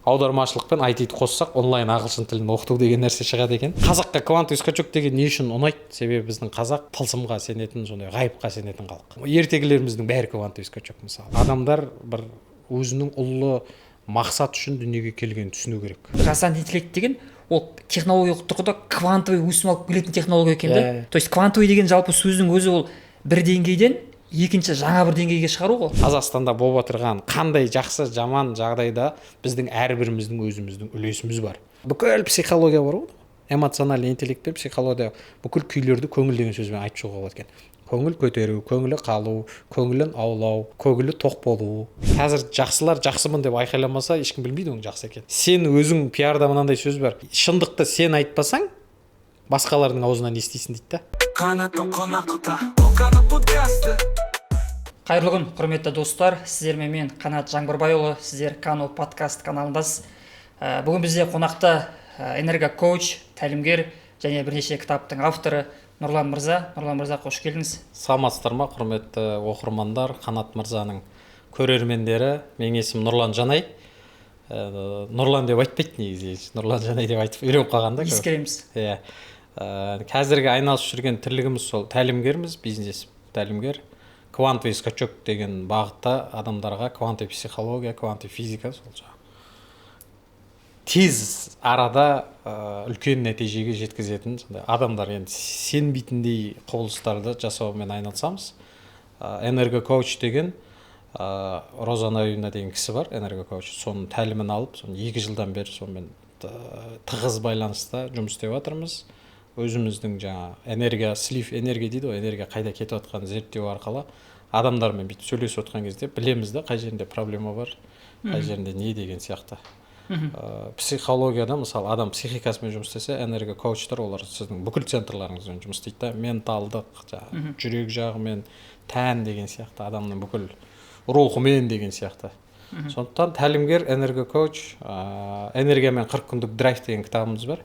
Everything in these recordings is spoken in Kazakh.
аудармашылық пен IT-ді қоссақ онлайн ағылшын тілін оқыту деген нәрсе шығады екен. Қазаққа квантовый скачок деген не үшін ұнайды? Себебі біздің қазақ тылсымға сенетін, сондай ғайыпқа сенетін халық. Ертегілеріміздің бәрі квантовый скачок мысалы. Адамдар бір өзінің ұлы мақсат үшін дүниеге келгенін түсіну керек. Жасанды интеллект деген ол технологиялық тұрғыда квантовый өсім алып келетін технология екен да. То есть квантовый деген жалпы сөздің өзі ол бір деңгейден екінші жаңа бір деңгейге шығару ғой. Қазақстанда болып отырған қандай жақсы жаман жағдайда біздің әрбіріміздің өзіміздің үлесіміз бар. Бүкіл психология бар ғой. Эмоциональный интеллект пен психология бүкіл күйлерді көңіл деген сөзбен айтып шығуға болады екен. Көңіл көтеру, көңілі қалу, көңілін аулау, көңілі тоқ болу. Қазір жақсылар жақсымын деп айқайламаса, ешкім білмейді оның жақсы екенін. Сен өзің пиарда мынандай сөз бар. Шындықты сен айтпасаң, басқалардың аузынан естисің дейді да. Қайырлы күн, құрметті достар. Сіздермен мен Қанат Жаңбырбайұлы, сіздер Кано подкаст каналындасыз. Бүгін бізде қонақта энергокоуч, тәлімгер және бірнеше кітаптың авторы Нұрлан мырза. Нұрлан мырза, қош келдіңіз. Саламатсыздар ма, құрметті оқырмандар, Қанат мырзаның көрермендері. Менің есімім Нұрлан Жанай. Нұрлан деп айтпайды негізі. Нұрлан Жанай деп айтып үйреніп қалғанда. Ескереміз. Иә. Қазіргі айналысып жүрген тірлігіміз сол тәлімгерміз, бизнес тәлімгер. Квантовый скачок деген бағытта адамдарға квантовый психология, квантовый физика сол жаңағы тез арада үлкен нәтижеге жеткізетін сондай адамдар енді сенбейтіндей құбылыстарды жасаумен айналысамыз. Энергокоуч деген Роза Наиловна деген кісі бар, энергокоуч. Соның тәлімін алып, соны 2 жылдан бері сонымен тығыз байланыста жұмыс істеп жатырмыз. Өзіміздің жаңа энергия дейді ғой, энергия қайда кетіп жатқанын зерттеу арқылы адамдармен бүйтіп сөйлесіп отқан кезде білеміз да қай жерінде проблема бар, қай жерінде не деген сияқты. Психологияда мысалы адам психикасымен жұмыс істесе, энергокоучтар олар сіздің бүкіл центрларыңызбен жұмыс істейді да, менталдық, жүрек жағымен, тән деген сияқты, адамның бүкіл рухымен деген сияқты. Сондықтан тәлімгер, энергокоуч, энергиямен 40 күндік драйв деген кітабымыз бар.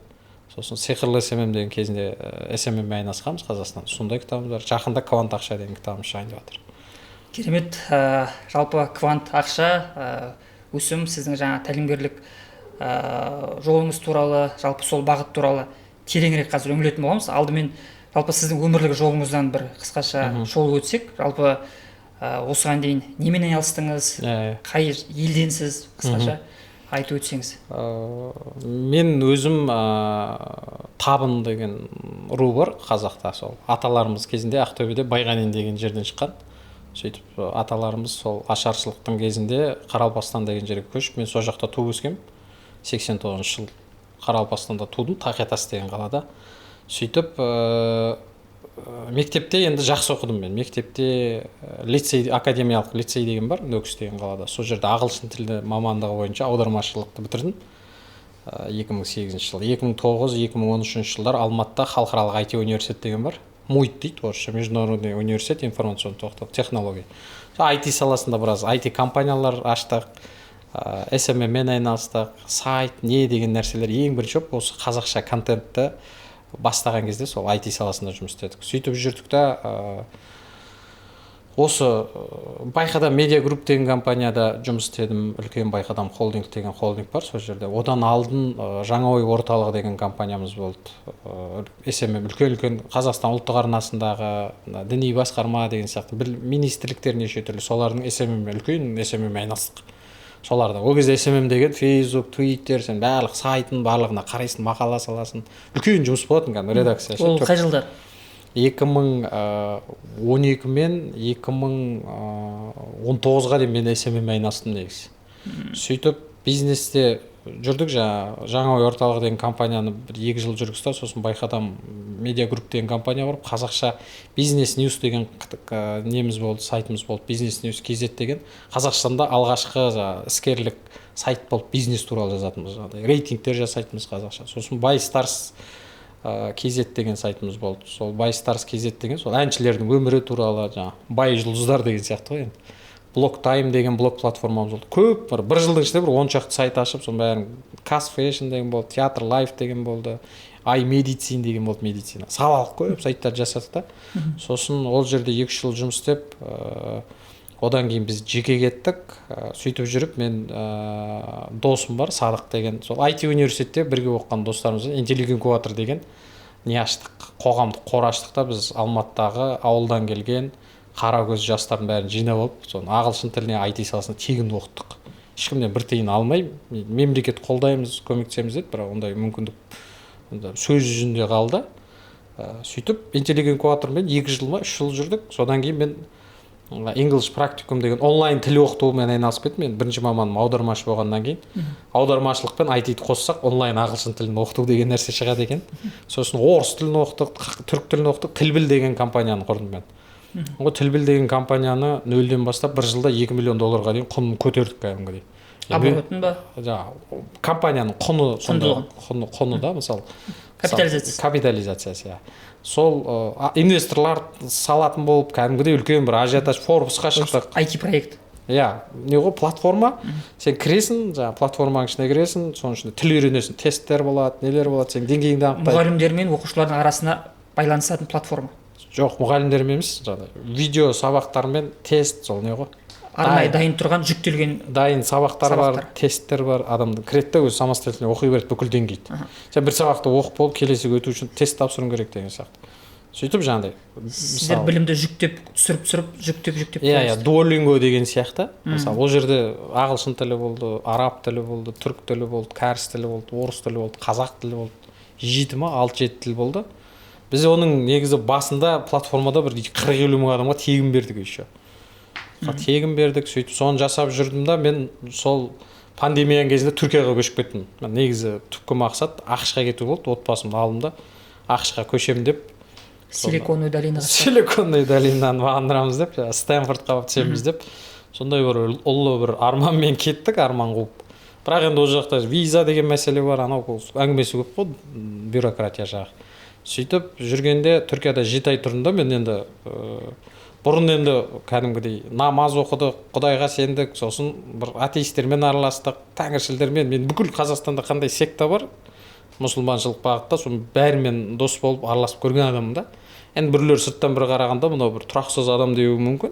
Сосын сиқырлы СММ деген кезінде СММ-мен айналысқанбыз Қазақстан. Сондай кітабымыз бар. Жақында квант ақша деген кітабымыз шығайын деп жатыр. Керемет. Жалпы квант ақша, өсім, сіздің жаңа тәлімгерлік жолыңыз туралы, жалпы сол бағыт туралы тереңірек қазір үңілетін боламыз. Алдымен жалпы сіздің өмірлік жолыңыздан бір қысқаша шолып өтсек, жалпы осыған дейін немен айналыстыңыз, қай елденсіз, қысқаша айтып өтсеңіз. Мен өзім Табын деген ру бар қазақта, сол аталарымыз кезінде Ақтөбеде Байғанин деген жерден шыққан. Сөйтіп аталарымыз сол ашаршылықтың кезінде Қаралпастан деген жерге көшіп, мен сол жақта туып өскем. 89 жыл Қаралпастанда тудым, Тақиятас деген қалада. Сөйтіп мектепте енді жақсы оқыдым мен. Мектепте лицей, академиялық лицей деген бар, Нөкіс деген қалада. Сол жерде ағылшын тілі мамандығы бойынша аудармашылықты бітірдім. 2008 жыл. 2009-2013 жылдар Алматыда халықаралық IT университет деген бар. МУИТ дейді, орысша, Международный университет информационных технологий. IT саласында біраз IT компаниялар аштық, SMM-мен айналыстық, сайт, не деген нәрселер ең бірінші осы қазақша контентті бастаған кезде сол IT саласында жұмыс істедік. Сөйтіп жүрдік та осы Байқадам Медиа Групп деген компанияда жұмыс істедім. Үлкен Байқадам холдинг деген холдинг бар сол жерде. Одан алдын Жаңа ой орталығы деген компаниямыз болды. SMM үлкен Қазақстан ұлттық арнасындағы діни басқарма деген сияқты бір министрліктер неше түрлі солардың үлкен SMM айналыстық. Соларда ол кезде SMM деген Facebook, Twitter, сен барлық сайтын барлығына қарайсың, мақала саласың. Үлкен жұмыс болатын кәдімгі редакция. Ол қай жылдар? 2012 мен 2019-ға дейін мен SMM айналыстым негізі. Сөйтіп бизнесте жүрдік, Жаңа ой орталығы деген компанияны 1-2 жыл жүргізді, сосын Байқадам Медиа Групп деген компания барып, қазақша бизнес ньюс деген неміз болды, сайтымыз болды, бизнес ньюс KZ деген. Қазақстанда алғашқы іскерлік сайт болып бизнес туралы жазатынбыз, рейтингтер жасайтынбыз қазақша. Сосын ByStars KZ деген сайтымыз болды. Сол ByStars KZ деген сол әншілердің өмірі туралы, бай жұлдыздар деген сияқты ғой енді. Block-Time деген блог платформамыз болды. Көп бір жылдың ішінде 10 шақты сайт ашып, соның бәрін Cast Fashion деген болды, Театр Life деген болды, iMedicine деген болды, медицина. Салалық көп сайттар жасадық та. Сосын ол жерде 2 жыл жұмыс істеп, одан кейін біз жеке кеттік. Сөйтіп жүріп мен досым бар, Садық деген, сол IT университетте бірге оқыған достарымыз, интеллигент инкубатор деген не аштық, қоғамдық қор аштық та. Біз Алматыдағы ауылдан келген қара көз жастардың бәрін жинап алып, соны ағылшын тіліне, IT саласына тегін оқыттық. Ешкімнен бір тиын алмай, мемлекет қолдаймыз, көмектесеміз деді, бірақ ондай мүмкіндік сөз жүзінде қалды. Сөйтіп интеллигент инкубатормен 2 жыл ма 3 жыл жүрдік. Содан кейін мен English практикум деген онлайн тіл оқытумен айналысып кеттім. Мен бірінші маманым аудармашы болғаннан кейін аудармашылық пен IT-ді қоссақ онлайн ағылшын тілін оқыту деген нәрсе шығады екен. Сосын орыс тілін оқыдық, түрік тілін оқыдық. Тілбіл деген компанияны құрдым мен. Ол Тілбіл деген компанияны нөлден бастап 1 жылда $2 миллион дейін құнын көтердік кәдімгідей. Оборотын ба? Компанияның құны да, мысалы капитализациясы. Сол инвесторлар салатын болып кәдімгідей үлкен бір ажиотаж, Forbes-қа шықтық. IT проект. Не ғой, платформа. Сен кіресің, платформаның ішіне кіресің, соның ішінде тіл үйренесің, тесттер болады, нелер болады, сен деңгейіңді анықтайды. Мұғалімдер мен оқушылардың арасына байланысатын платформа. Жоқ, мұғалімдермен емес, видео сабақтармен тест, сол не ғой. Арнайы дайын тұрған жүктелген дайын сабақтар бар, тесттер бар, адамды кіреді, өзі самостоятельно оқи береді бүкіл деңгейді. Сен бір сабақты оқып болып келесіге өту үшін тест тапсыруың керек деген сияқты. Сөйтіп жаңағыдай. Сіздер білімді жүктеп, жүктеп. Иә, Duolingo деген сияқты. Мысалы, ол жерде ағылшын тілі болды, араб тілі болды, түрік тілі болды, кәріс тілі болды, орыс тілі болды, қазақ тілі болды. 7 ма 6-7 тіл болды. Біз оның негізі басында платформада бір 40-50 мың адамға тегін бердік еще. Тегін бердік, сөйтіп соны жасап жүрдім да, мен сол пандемияның кезінде Түркияға көшіп кеттім. Негізі түпкі мақсат ақш-қа кету болды, отбасымды алдым да ақш-қа көшемін деп. Силиконовый долинадан бағындырамыз деп, Стэнфордқа түсеміз деп. Сондай бір ұлы бір арманмен кеттік, арман қуып. Бірақ енді ол жақта виза деген мәселе бар, анау әңгімесі көп қой, бюрократия жағы. Сөйтіп жүргенде Түркияда 7 ай тұрдым да, мен енді бұрын енді кәдімгідей намаз оқыдық, Құдайға сендік, сосын бір атеистермен араластық, тәңіршілдермен. Мен бүкіл Қазақстанда қандай секта бар, мұсылманшылық бағытта, соның бәрімен дос болып араласып көрген адаммын да. Енді біреулер сырттан бір қарағанда мынау бір тұрақсыз адам деуі мүмкін.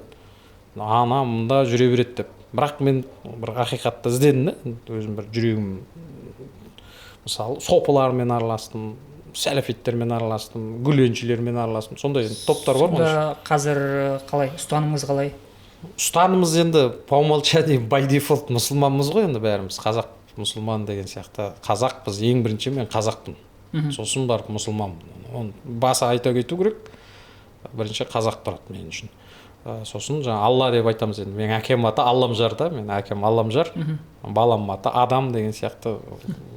Ана мында жүре береді деп. Бірақ мен бір ақиқатты іздедім да, өзім бір жүрегім, мысалы, сопылармен араластым, сәләфиттермен араластым, гүленшілермен араластым. Сондай топтар бар ғой. Қазір қалай? Ұстанымыңыз қалай? Ұстанымыз енді по умолчанию by default мұсылманмыз ғой, енді бәріміз қазақ мұсылман деген сияқты. Қазақпыз, ең бірінші мен қазақпын. Сосын барып мұсылманмын. Оны баса айта кету керек. Бірінші қазақ тұрады мен үшін. Сосын жаңа Алла деп айтамыз енді. Мен әкем аты Алламжар да, мен әкем Алламжар, балам аты Адам деген сияқты.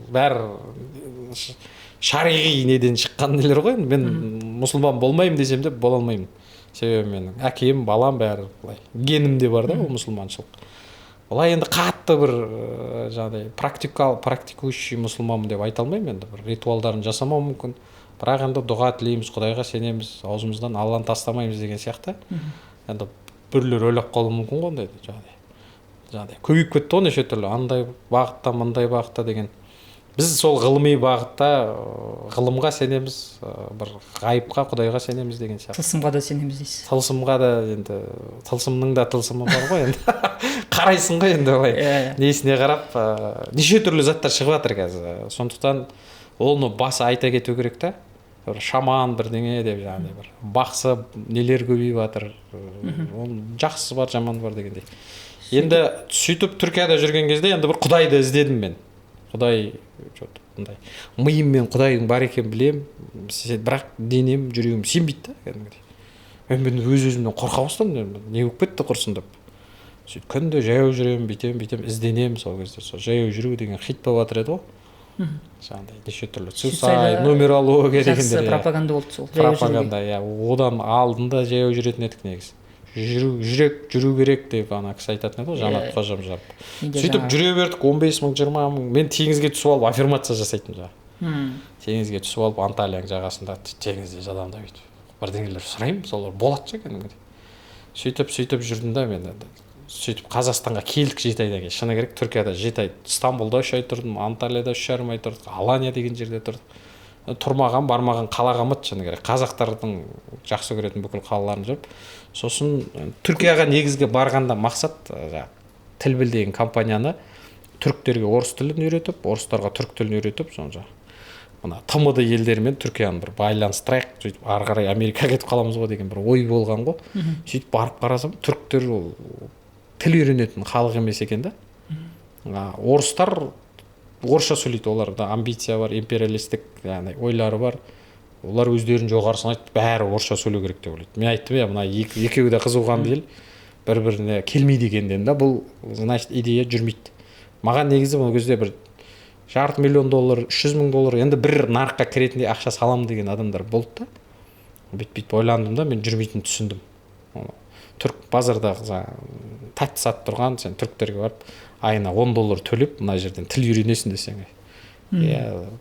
Бәрі шариғи неден шыққан нелер ғой. Мен мұсылман болмаймын десем де бола алмаймын. Себебі менің әкем, балам бәрі былай генімде бар да, ол мұсылманшылық. Олай енді қатты бір жаңағыдай практикующий мұсылманмын деп айта алмаймын енді. Бір ритуалдарын жасамау мүмкін. Бірақ енді дұға тілейміз, Құдайға сенеміз, аузымыздан Алланы тастамаймыз деген сияқты. Енді біреулер ойлап қалуы мүмкін ғой ондайды жаңағыдай. Көбейіп кетті ғой неше түрлі, андай бағытта, мындай бағытта деген. Біз сол ғылыми бағытта ғылымға сенеміз, бір ғайыпқа, Құдайға сенеміз деген сияқты. Тылсымға да сенеміз дейсіз. Тылсымға да енді, тылсымның да тылсымы бар ғой енді. Қарайсың ғой енді олай. Несіне қарап, неше түрлі заттар шығып жатыр қазір. Сондықтан оны басы айта кету керек та. Бір шаман бірдеңе деп жаңағыдай бір бақсы нелер көбейіп жатыр. Оның жақсысы бар, жаманы бар дегендей. Енді сөйтіп Түркияда жүрген кезде енді бір Құдайды іздедім мен. Құдай мындай миыммен Құдайдың бар екенін білем, бірақ денем, жүрегім сенбейді да кәдімгідей. Мен өз-өзімнен қорқа бастадым, не болып кетті құрсын деп. Сөйтіп күнде жаяу жүремін, бүйтем, ізденемін сол кезде. Сол жаяу жүру деген хит болып жатыр еді ғой. Жаңағыдай неше түрлі суицид, нумерология дегендер. Пропаганда болды сол. Пропаганда, иә. Одан алдында жаяу жүретін едік негізі. Жүру керек деп ана кісі айтатын еді ғой, Жанат қожам жарып. Сөйтіп жүре бердік, 15 мың, 20 мың. Мен теңізге түсіп алып аффирмация жасайтын жаңа. Теңізге түсіп алып Анталияның жағасында теңізде жадамда бүйтіп бірдеңелер сұраймын, солар болады кәдімгідей. Сөйтіп жүрдім да мен енді. Сөйтіп Қазақстанға келдік 7 айдан кейін. Шыны керек, Түркияда 7 ай, Стамбулда 3 ай тұрдым, Анталияда 3,5 ай тұрдық, Алания деген жерде тұрдық. тұрмаған бармаған қалаға ұмыт шыны керек, қазақтардың жақсы көретін бүкіл қалаларын жүріп. Сосын Түркияға негізгі барғанда мақсат тіл біл деген компанияны түріктерге орыс тілін үйретіп, орыстарға түрік тілін үйретіп, соны мына ТМД елдерімен Түркияны бір байланыстырайық, сөйтіп ары қарай Америкаға кетіп қаламыз ғой деген бір ой болған ғой. Сөйтіп барып қарасам, түріктер ол тіл үйренетін халық емес екен да. Орыстар орысша сөйлейді, оларда амбиция бар, империалистік яғни ойлары бар. Олар өздерін жоғары санайды, бәрі орысша сөйлеу керек деп ойлайды. Мен айттым, мына екеуі де қызуған ел, бір-біріне келмейді екенден да, бұл значит идея жүрмейді. Маған негізі бұл кезде бір $500 000, $300 000 енді бір нарыққа кіретіндей ақша салам деген адамдар болды да. Бүйтіп ойландым да, мен жүрмейтінін түсіндім. Түрік базардағы тәтті сатып тұрған, сен түріктерге барып айына $10 төлеп мына жерден тіл үйренесің десең,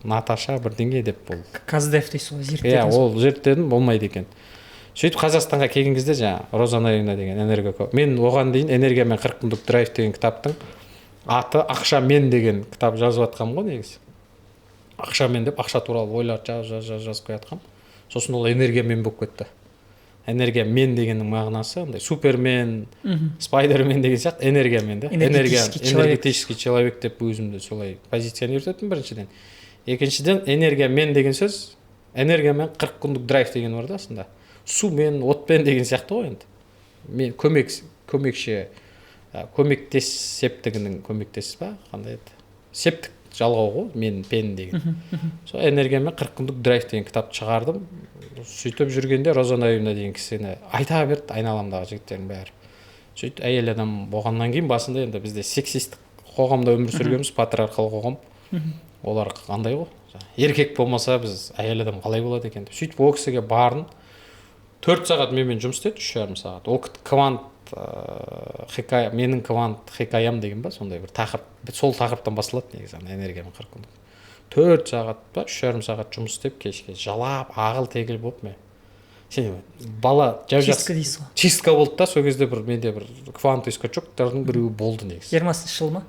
Наташа бірдеңе деп бұл. Каздев дейсіз ғой, зерттедіңіз. Ол зерттедім, болмайды екен. Сөйтіп Қазақстанға келген кезде Роза Наевна деген мен оған дейін «Энергия мен 40 күндік драйв» деген кітаптың аты «Ақша мен» деген кітап жазып жатқам ғой негізі. Ақша мен деп ақша туралы ойларды жазып қоятқам. Сосын ол энергия мен болып кетті. Энергия мен дегеннің мағынасы андай супермен, спайдермен деген сияқты энергия мен да. Энергетический человек деп өзімді солай позиционировать біріншіден. Екіншіден энергия мен деген сөз, энергия мен 40 күндік драйв деген бар да асында. Су мен, отпен деген сияқты ғой енді. Мен көмекші, көмектес септігінің көмектесі ба? Қандай еді? Септік жалғау ғой, мен пен деген. Сол энергия мен 40 күндік драйв деген кітапты шығардым. Сөйтіп жүргенде Роза Наевна деген кісіні айта берді айналамдағы жігіттердің бәрі. Сөйтіп әйел адам болғаннан кейін басында енді бізде сексистік қоғамда өмір сүргенбіз, патриархал қоғам. Олар қандай ғой? Еркек болмаса біз әйел адам қалай болады екен деп. Сөйтіп ол кісіге барын 4 сағат менімен жұмыс істеді, 3,5 сағат. Ол квант хикая, менің квант хикаям деген ба, сондай бір тақырып, сол тақырыптан басталады негізі энергияның 40 күндік. 4 сағат па, 3,5 сағат жұмыс істеп, кешке жалап, ағыл тегіл болып мен. Сен бала чистка дейсіз ғой. Чистка болды да, сол кезде бір менде бір квантовый скачоктардың біреуі болды негізі. 20-шы жыл ма?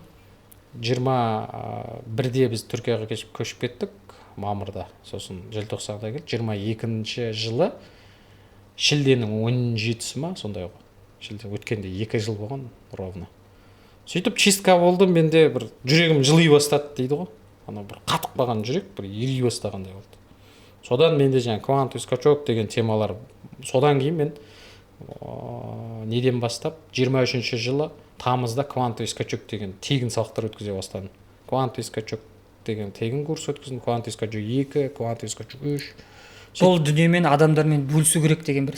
21-де біз Түркияға көшіп кеттік, мамырда. Сосын желтоқсанда келдік. 22-ші жылы шілденің 17-сі ма, сондай ғой. Шілде өткенде 2 жыл болған ровно. Сөйтіп чистка болды, менде бір жүрегім жылый бастады дейді ғой. Ана бір қатып қалған жүрек бір ери бастағандай болды. Содан менде квантовый скачок деген темалар, содан кейін мен неден бастап 23-ші жылы тамызда квантовый скачок деген тегін сабақтар өткізе бастадым. Квантовый скачок деген тегін курс өткіздім, квантовый скачок 2, квантовый скачок 3. Бұл дүниемен адамдармен бөлісу керек деген бір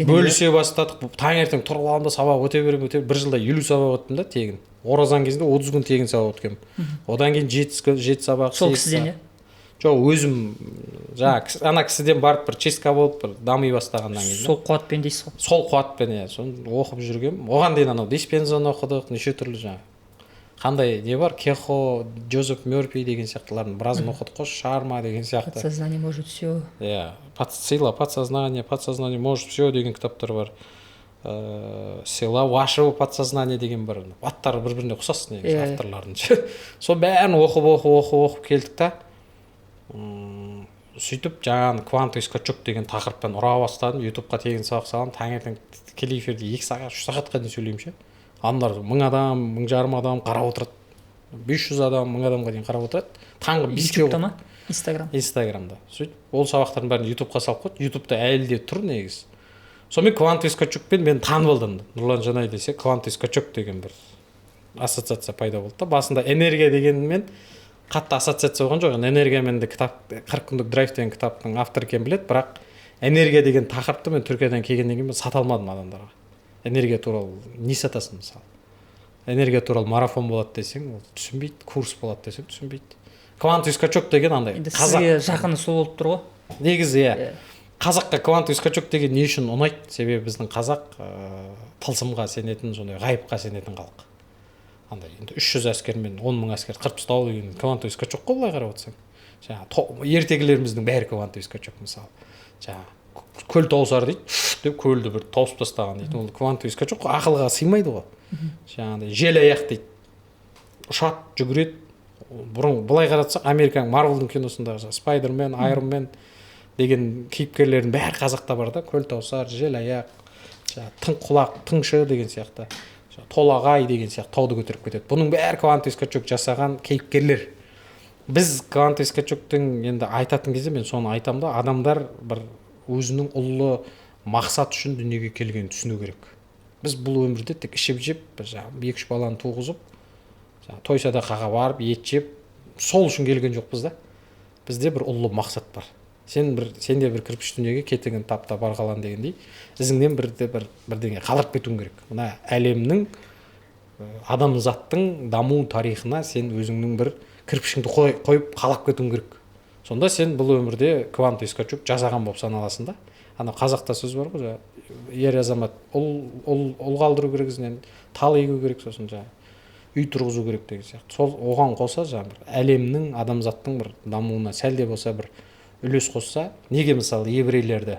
бөлісе бастадық. Таңертең тұрып аламын да сабақ өте беремін, бір жылда 50 сабақ өттім да тегін. Оразан кезінде 30 күн тегін сабақ өткем. Одан кейін 7 сабақ. Сол кісіден е? Жоқ, өзім ана кісіден барып бір чистка болып бір дами бастағаннан кейін. Сол қуатпен дейсіз ғой? Сол қуатпен, соны оқып жүргем. Оған дейін анау Диспензаны оқыдық, неше түрлі қандай не бар, Кехо, Джозеф Мёрфи деген сияқтыларын біразын оқыдық қой, Шарма деген сияқты. Подсознание может все. Сила, подсознание может все деген кітаптар бар. Сила вашего подсознания деген бар. Аттары бір-біріне ұқсас негізі авторлардың. Сол бәрін оқып келдік та. Сөйтіп квантовый скачок деген тақырыппен ұра бастадым. ютубқа тегін сабақ саламын. Таңертең тікелей эфирде 2 сағат, 3 сағатқа дейін сөйлеймін ше. Адамдар 1000 адам, 1500 адам қарап отырады. 500 адам, 1000 адамға дейін қарап отырады. Таңғы 5-ке. Ютубта ма? Инстаграмда. Сөйтіп ол сабақтардың бәрін ютубқа салып қойды. Ютубта әлі де тұр негізі. Сонымен квантовый скачокпен мен танып алдым. Нұрлан Жанай десе квантовый скачок деген бір ассоциация пайда болды да. Басында энергия дегенмен қатты ассоциация болған жоқ. Энергиямен де кітап 40 күндік драйв деген кітаптың авторы екенін біледі, бірақ энергия деген тақырыпты мен Түркиядан келгеннен кейін сата алмадым адамдарға. Энергия туралы не сатасың мысалы? Энергия туралы марафон болады десең, ол түсінбейді, курс болады десең түсінбейді. Квантовый скачок деген андай. Енді сізге жақыны сол болып тұр ғой? Негізі қазаққа квантовый скачок деген не үшін ұнайды? Себебі біздің қазақ тылсымға сенетін, сондай ғайыпқа сенетін халық. Андай енді 300 әскермен 10,000 әскер қырып тастау деген квантовый скачок қой, былай қарап отырсаң. Ертегілеріміздің бәрі квантовый скачок мысалы. Көл тауысар дейді, деп көлді бір тауысып тастаған дейді. Ол квантовый скачок ақылға сыймайды ғой. Жел аяқ дейді. Ұшады, жүгіреді, бұрын былай қаратсақ американың Марвелдың киносындағы Спайдермен, Айронмен деген кейіпкерлердің бәрі қазақта бар да. Көлтаусар, Желаяқ, тың құлақ, тыңшы деген сияқты, толағай деген сияқты тауды көтеріп кетеді. Бұның бәрі квантовый скачок жасаған кейіпкерлер. Біз квантовый скачоктың енді айтатын кезде мен соны айтамын да, адамдар бір өзінің ұлы мақсат үшін дүниеге келгенін түсіну керек. Біз бұл өмірде тек ішіп жеп, 2-3 баланы туғызып, той садақаға барып, ет жеп, сол үшін келген жоқпыз да. Бізде бір ұлы мақсат бар. Сенде бір кірпіш дүниеге кетігін тапта барғалан дегендей, ізіңнен бірдеңе қалдырып кетуің керек. Мына әлемнің, адамзаттың даму тарихына сен өзіңнің бір кірпішіңді қойып қалап кетуің керек. Сонда сен бұл өмірде квантовый скачок жасаған болып саналасың да. Ана қазақта сөз бар ғой, ер азамат ұл қалдыру керек ізінен, тал егу керек, сосын үй тұрғызу керек деген сияқты. Сол оған қоса әлемнің, адамзаттың бір дамуына сәлде болса бір үлес қосса, неге мысалы еврейлерді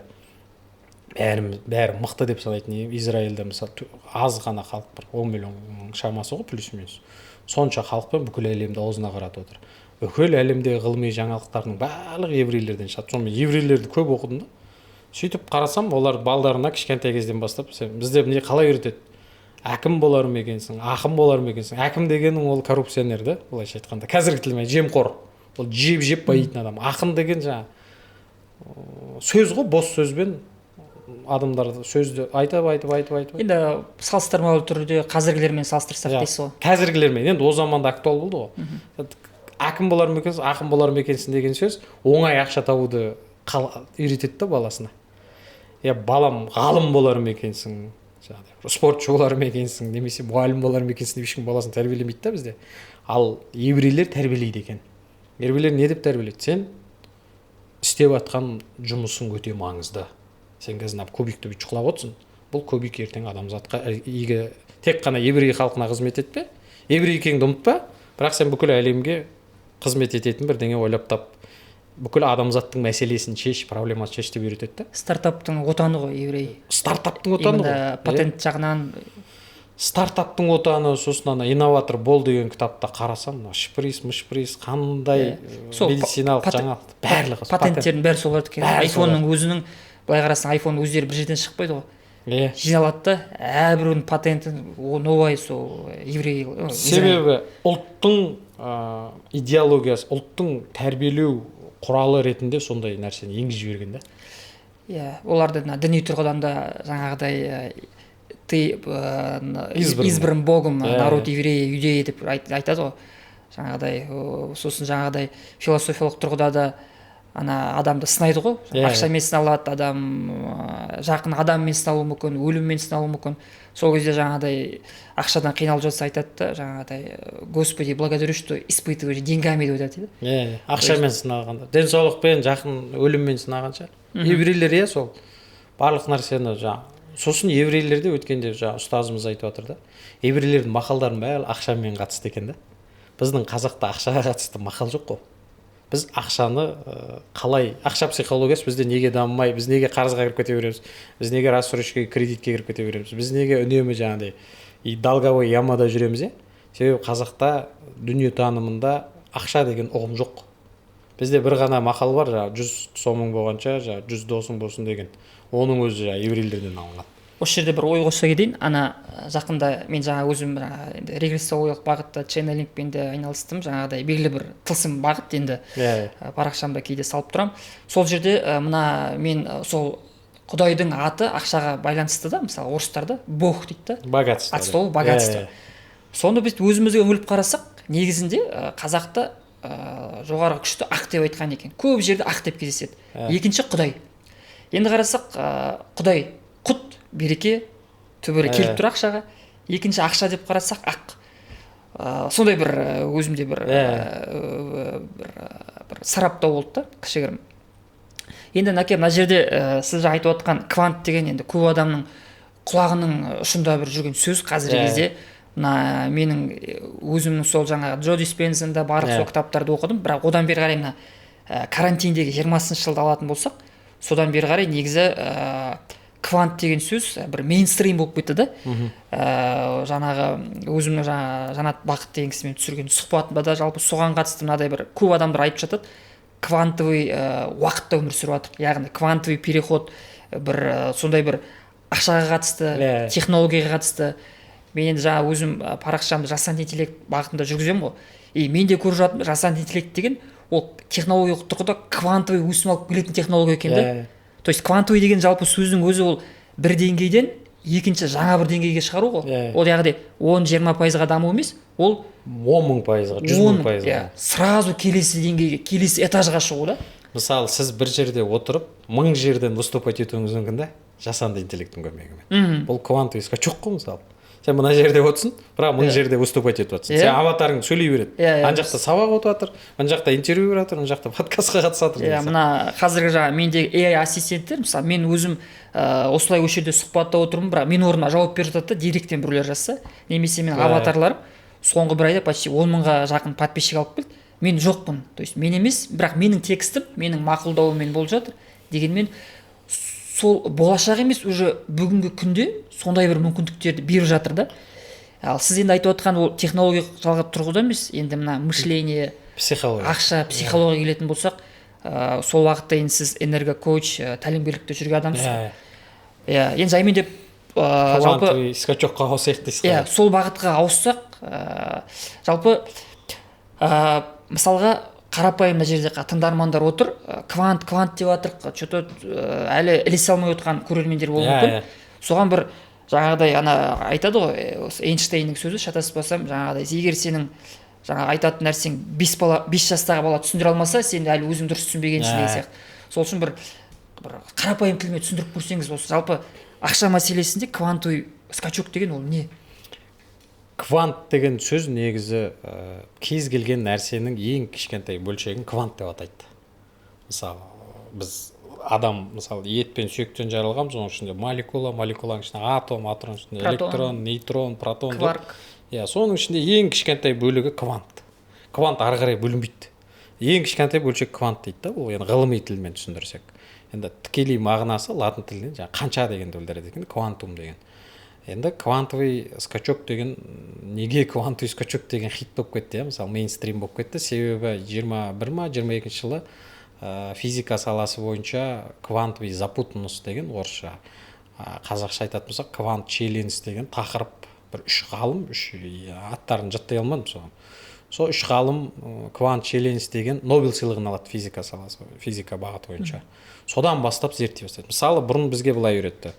бәрі мықты деп санайтын, Израильде мысалы аз ғана халық бар, 10 миллион шамасы ғой плюс-минус. Сонша халықпен бүкіл әлемді аузына қаратып отыр. Бүкіл әлемдегі ғылыми жаңалықтардың барлығы еврейлерден шығады. Сонымен еврейлерді көп оқыдым да. Сөйтіп қарасам, олар балдарына кішкентай кезден бастап, бізде не қалай үйретеді? Әкім болар ма екенсің, ақын болар ма екенсің? Әкім дегенің ол коррупционер да, былайша айтқанда. Қазіргі тілмен жемқор. Ол жеп байитын адам. Ақын деген сөз ғой, бос сөзбен адамдарды сөзді айтып. Енді салыстырмалы түрде қазіргілермен салыстырсақ дейсіз ғой. Қазіргілермен, енді о заманда актуал болды ғой. Әкім болар ма екенсің, ақын болар ма екенсің деген сөз оңай ақша табуды үйретеді да баласына. Балам ғалым болар ма екенсің, спортшы болар ма екенсің, немесе мұғалім болар ма екенсің деп ешкім баласын тәрбиелемейді да бізде. Ал еврейлер тәрбиелейді екен. Еврейлер не деп тәрбиелейді? Сен істеп жатқан жұмысың өте маңызды. Сен қазір көбікті бүйтіп жұлап отырсың. Бұл көбік ертең адамзатқа тек қана еврей халқына қызмет етпе, еврей екеніңді ұмытпа, бірақ сен бүкіл әлемге қызмет ететін бірдеңе ойлап тап. Бүкіл адамзаттың мәселесін шеш, проблемасын шеш деп үйретеді. Стартаптың отаны ғой еврей. Стартаптың отаны ғой. Патент жағынан. Стартаптың отаны, сосын ана инноватор бол деген кітапта қарасам, шприц, қандай медициналық жаңалық, барлығы патенттердің бәрі сол бар екен. Айфонның өзінің, былай қарасаң, айфон өздері бір жерден шықпайды ғой. Жиналады да, әрбірінің патентін новай сол еврей. Себебі ұлттың идеологиясы, ұлттың тәрбиелеу құралы ретінде сондай нәрсені енгізіп жіберген да. Оларды діни тұрғыдан да жаңағыдай ты избран Богом, народ еврея, юдея деп айтады ғой. Жаңағыдай, сосын жаңағыдай философиялық тұрғыда да ана адамды сынайды ғой. Ақшамен сыналады адам, жақын адаммен сыналуы мүмкін, өліммен сыналуы мүмкін. Сол кезде жаңағыдай ақшадан қиналып жатса айтады да, жаңағыдай Господи, благодарю, что испытываешь деньгами деп айтады. Ақшамен сынағанда, денсаулықпен, жақын өліммен сынағанша. Еврейлер сол барлық нәрсені сосын еврейлерде өткенде ұстазымыз айтып жатыр да. Еврейлердің мақалдарын бәрі ақшамен қатысты екен да. Біздің қазақта ақшаға қатысты мақал жоқ қой. Біз ақшаны қалай, ақша психологиясы бізде неге дамымай, біз неге қарызға кіріп кете береміз, біз неге рассрочка кредитке кіріп кете береміз, біз неге үнемі жаңағыдай долговой ямада жүреміз. Себебі қазақта дүниетанымында ақша деген ұғым жоқ. Бізде бір ғана мақал бар, 100 сомың болғанша 100 досың болсын деген. Оның өзі еврейлерден алынған. Осы жерде бір ой қоса кетейін. Ана жақында мен жаңа өзім регрессиялық бағытта ченнелингпен де айналыстым. Жаңағыдай белгілі бір тылсым бағыт енді парақшамда кейде салып тұрам. Сол жерде мына мен сол Құдайдың аты ақшаға байланысты да, мысалы орыстарда Бог дейді да. Богатство. От слова богатство. Соны біз өзімізге үңіліп қарасақ, негізінде қазақта жоғары күшті ақ деп айтқан екен. Көп жерде ақ деп кездеседі. Екінші Құдай. Енді қарасақ, Құдай құт, береке, түбірі келіп тұр ақшаға. Екінші ақша деп қарасақ, ақ. Сондай бір өзімде бір сараптау болды да, кішігірім. Енді мына жерде сіз айтып отқан квант деген енді көп адамның құлағының ұшында бір жүрген сөз қазіргі кезде. Мына менің өзімнің сол жаңа Джо Диспензында барлық сол кітаптарды оқыдым, бірақ одан бері қарай мына карантиндегі 20-шы жылды алатын болсақ, содан бері қарай негізі квант деген сөз бір мейнстрим болып кетті да. Жаңағы өзімнің жаңа Жанат Бақыт деген кісімен түсірген сұхбатымда да жалпы соған қатысты мынадай бір көп адамдар айтып жатады, квантовый уақытта өмір сүріп жатыр, яғни квантовый переход, бір сондай бір ақшаға қатысты, технологияға қатысты. Мен енді жаңа өзім парақшамды жасанды интеллект бағытында жүргіземін ғой, и мен де көріп жатырмын, жасанды интеллект деген ол технологиялық тұрғыда квантовый өсім алып келетін технология екен да. То есть квантовый деген жалпы сөздің өзі ол бір деңгейден екінші жаңа бір деңгейге шығару ғой. Ол яғни 10-20%-ға даму емес, ол 10.000%-ға, 100.000%-ға. Сразу келесі деңгейге, келесі этажға шығу да. Мысалы, сіз бір жерде отырып, 1000 жерден выступать етуіңіз мүмкін да, жасанды интеллекттің көмегімен. Бұл квантовый скачок қой, мысалы. Сен мына жерде отырсың, бірақ 1000 жерде выступать етіп жатсың. Сен аватарың сөйлей береді. Ана жақта сабақ өтіп жатыр, мына жақта интервью беріп жатыр, мына жақта подкастқа қатысып жатыр. Мына қазіргі жаңа мендегі AI ассистенттер, мысалы мен өзім осылай осы жерде сұхбатта отырмын, бірақ мен орныма жауап беріп жатады да, директтен біреулер жазса, немесе менің аватарларым соңғы бір айда почти 10 000-ға жақын подписчик алып келді. Мен жоқпын, то есть мен емес, бірақ менің текстім, менің мақұлдауыммен болып жатыр. Дегенмен сол болашақ емес, уже бүгінгі күнде сондай бір мүмкіндіктерді беріп жатыр да. Ал сіз енді айтып отқан ол технологиялық тұрғыда емес, енді мына мышление, психология, ақша, психология келетін болсақ, сол уақытта енді сіз энергокоуч, тәлімгерлікте жүрген адамсыз. Енді жаймен деп квантовый скачокқа ауысайық дейсіз. Сол бағытқа ауыссақ, жалпы мысалға қарапайым мына жерде тыңдармандар отыр, квант деп жатыр, что-то әлі ілесе алмай отқан көрермендер болуы мүмкін. Соған бір жаңағыдай айтады ғой, Эйнштейннің сөзі, шатаспасам, жаңағыдай, егер сенің жаңа айтатын нәрсең 5 жастағы бала түсіндіре алмаса, сен әлі өзің дұрыс түсінбегенсің деген сияқты. Сол үшін бір қарапайым тілмен түсіндіріп көрсеңіз, осы жалпы ақша мәселесінде квантовый скачок деген ол не? Квант деген сөз негізі кез келген нәрсенің ең кішкентай бөлшегін квант деп атайды. Мысалы, біз адам, мысалы, ет пен сүйектен жаралғанбыз, оның ішінде молекуланың ішінде атом, атомның ішінде электрон, нейтрон, протон, кварк. Соның ішінде ең кішкентай бөлігі квант. Квант ары қарай бөлінбейді. Ең кішкентай бөлшек квант дейді да, ол енді ғылыми тілмен түсіндірсек. Енді тікелей мағынасы латын тілінен жаңа қанша дегенді білдіреді екен, квантум деген. Енді квантовый скачок деген, неге квантовый скачок деген хит болып кетті, мысалы мейнстрим болып кетті, себебі 21-22 жылы физика саласы бойынша квантовый запутанность деген, орысша, қазақша айтатын болсақ, квант челленс деген тақырып бір 3 ғалым, аттарын жаттай алмадым соған. Сол 3 ғалым квант челленс деген Нобель сыйлығын алады физика саласы, физика бағыты бойынша. Содан бастап зерттей бастады. Мысалы, бұрын бізге былай үйретті.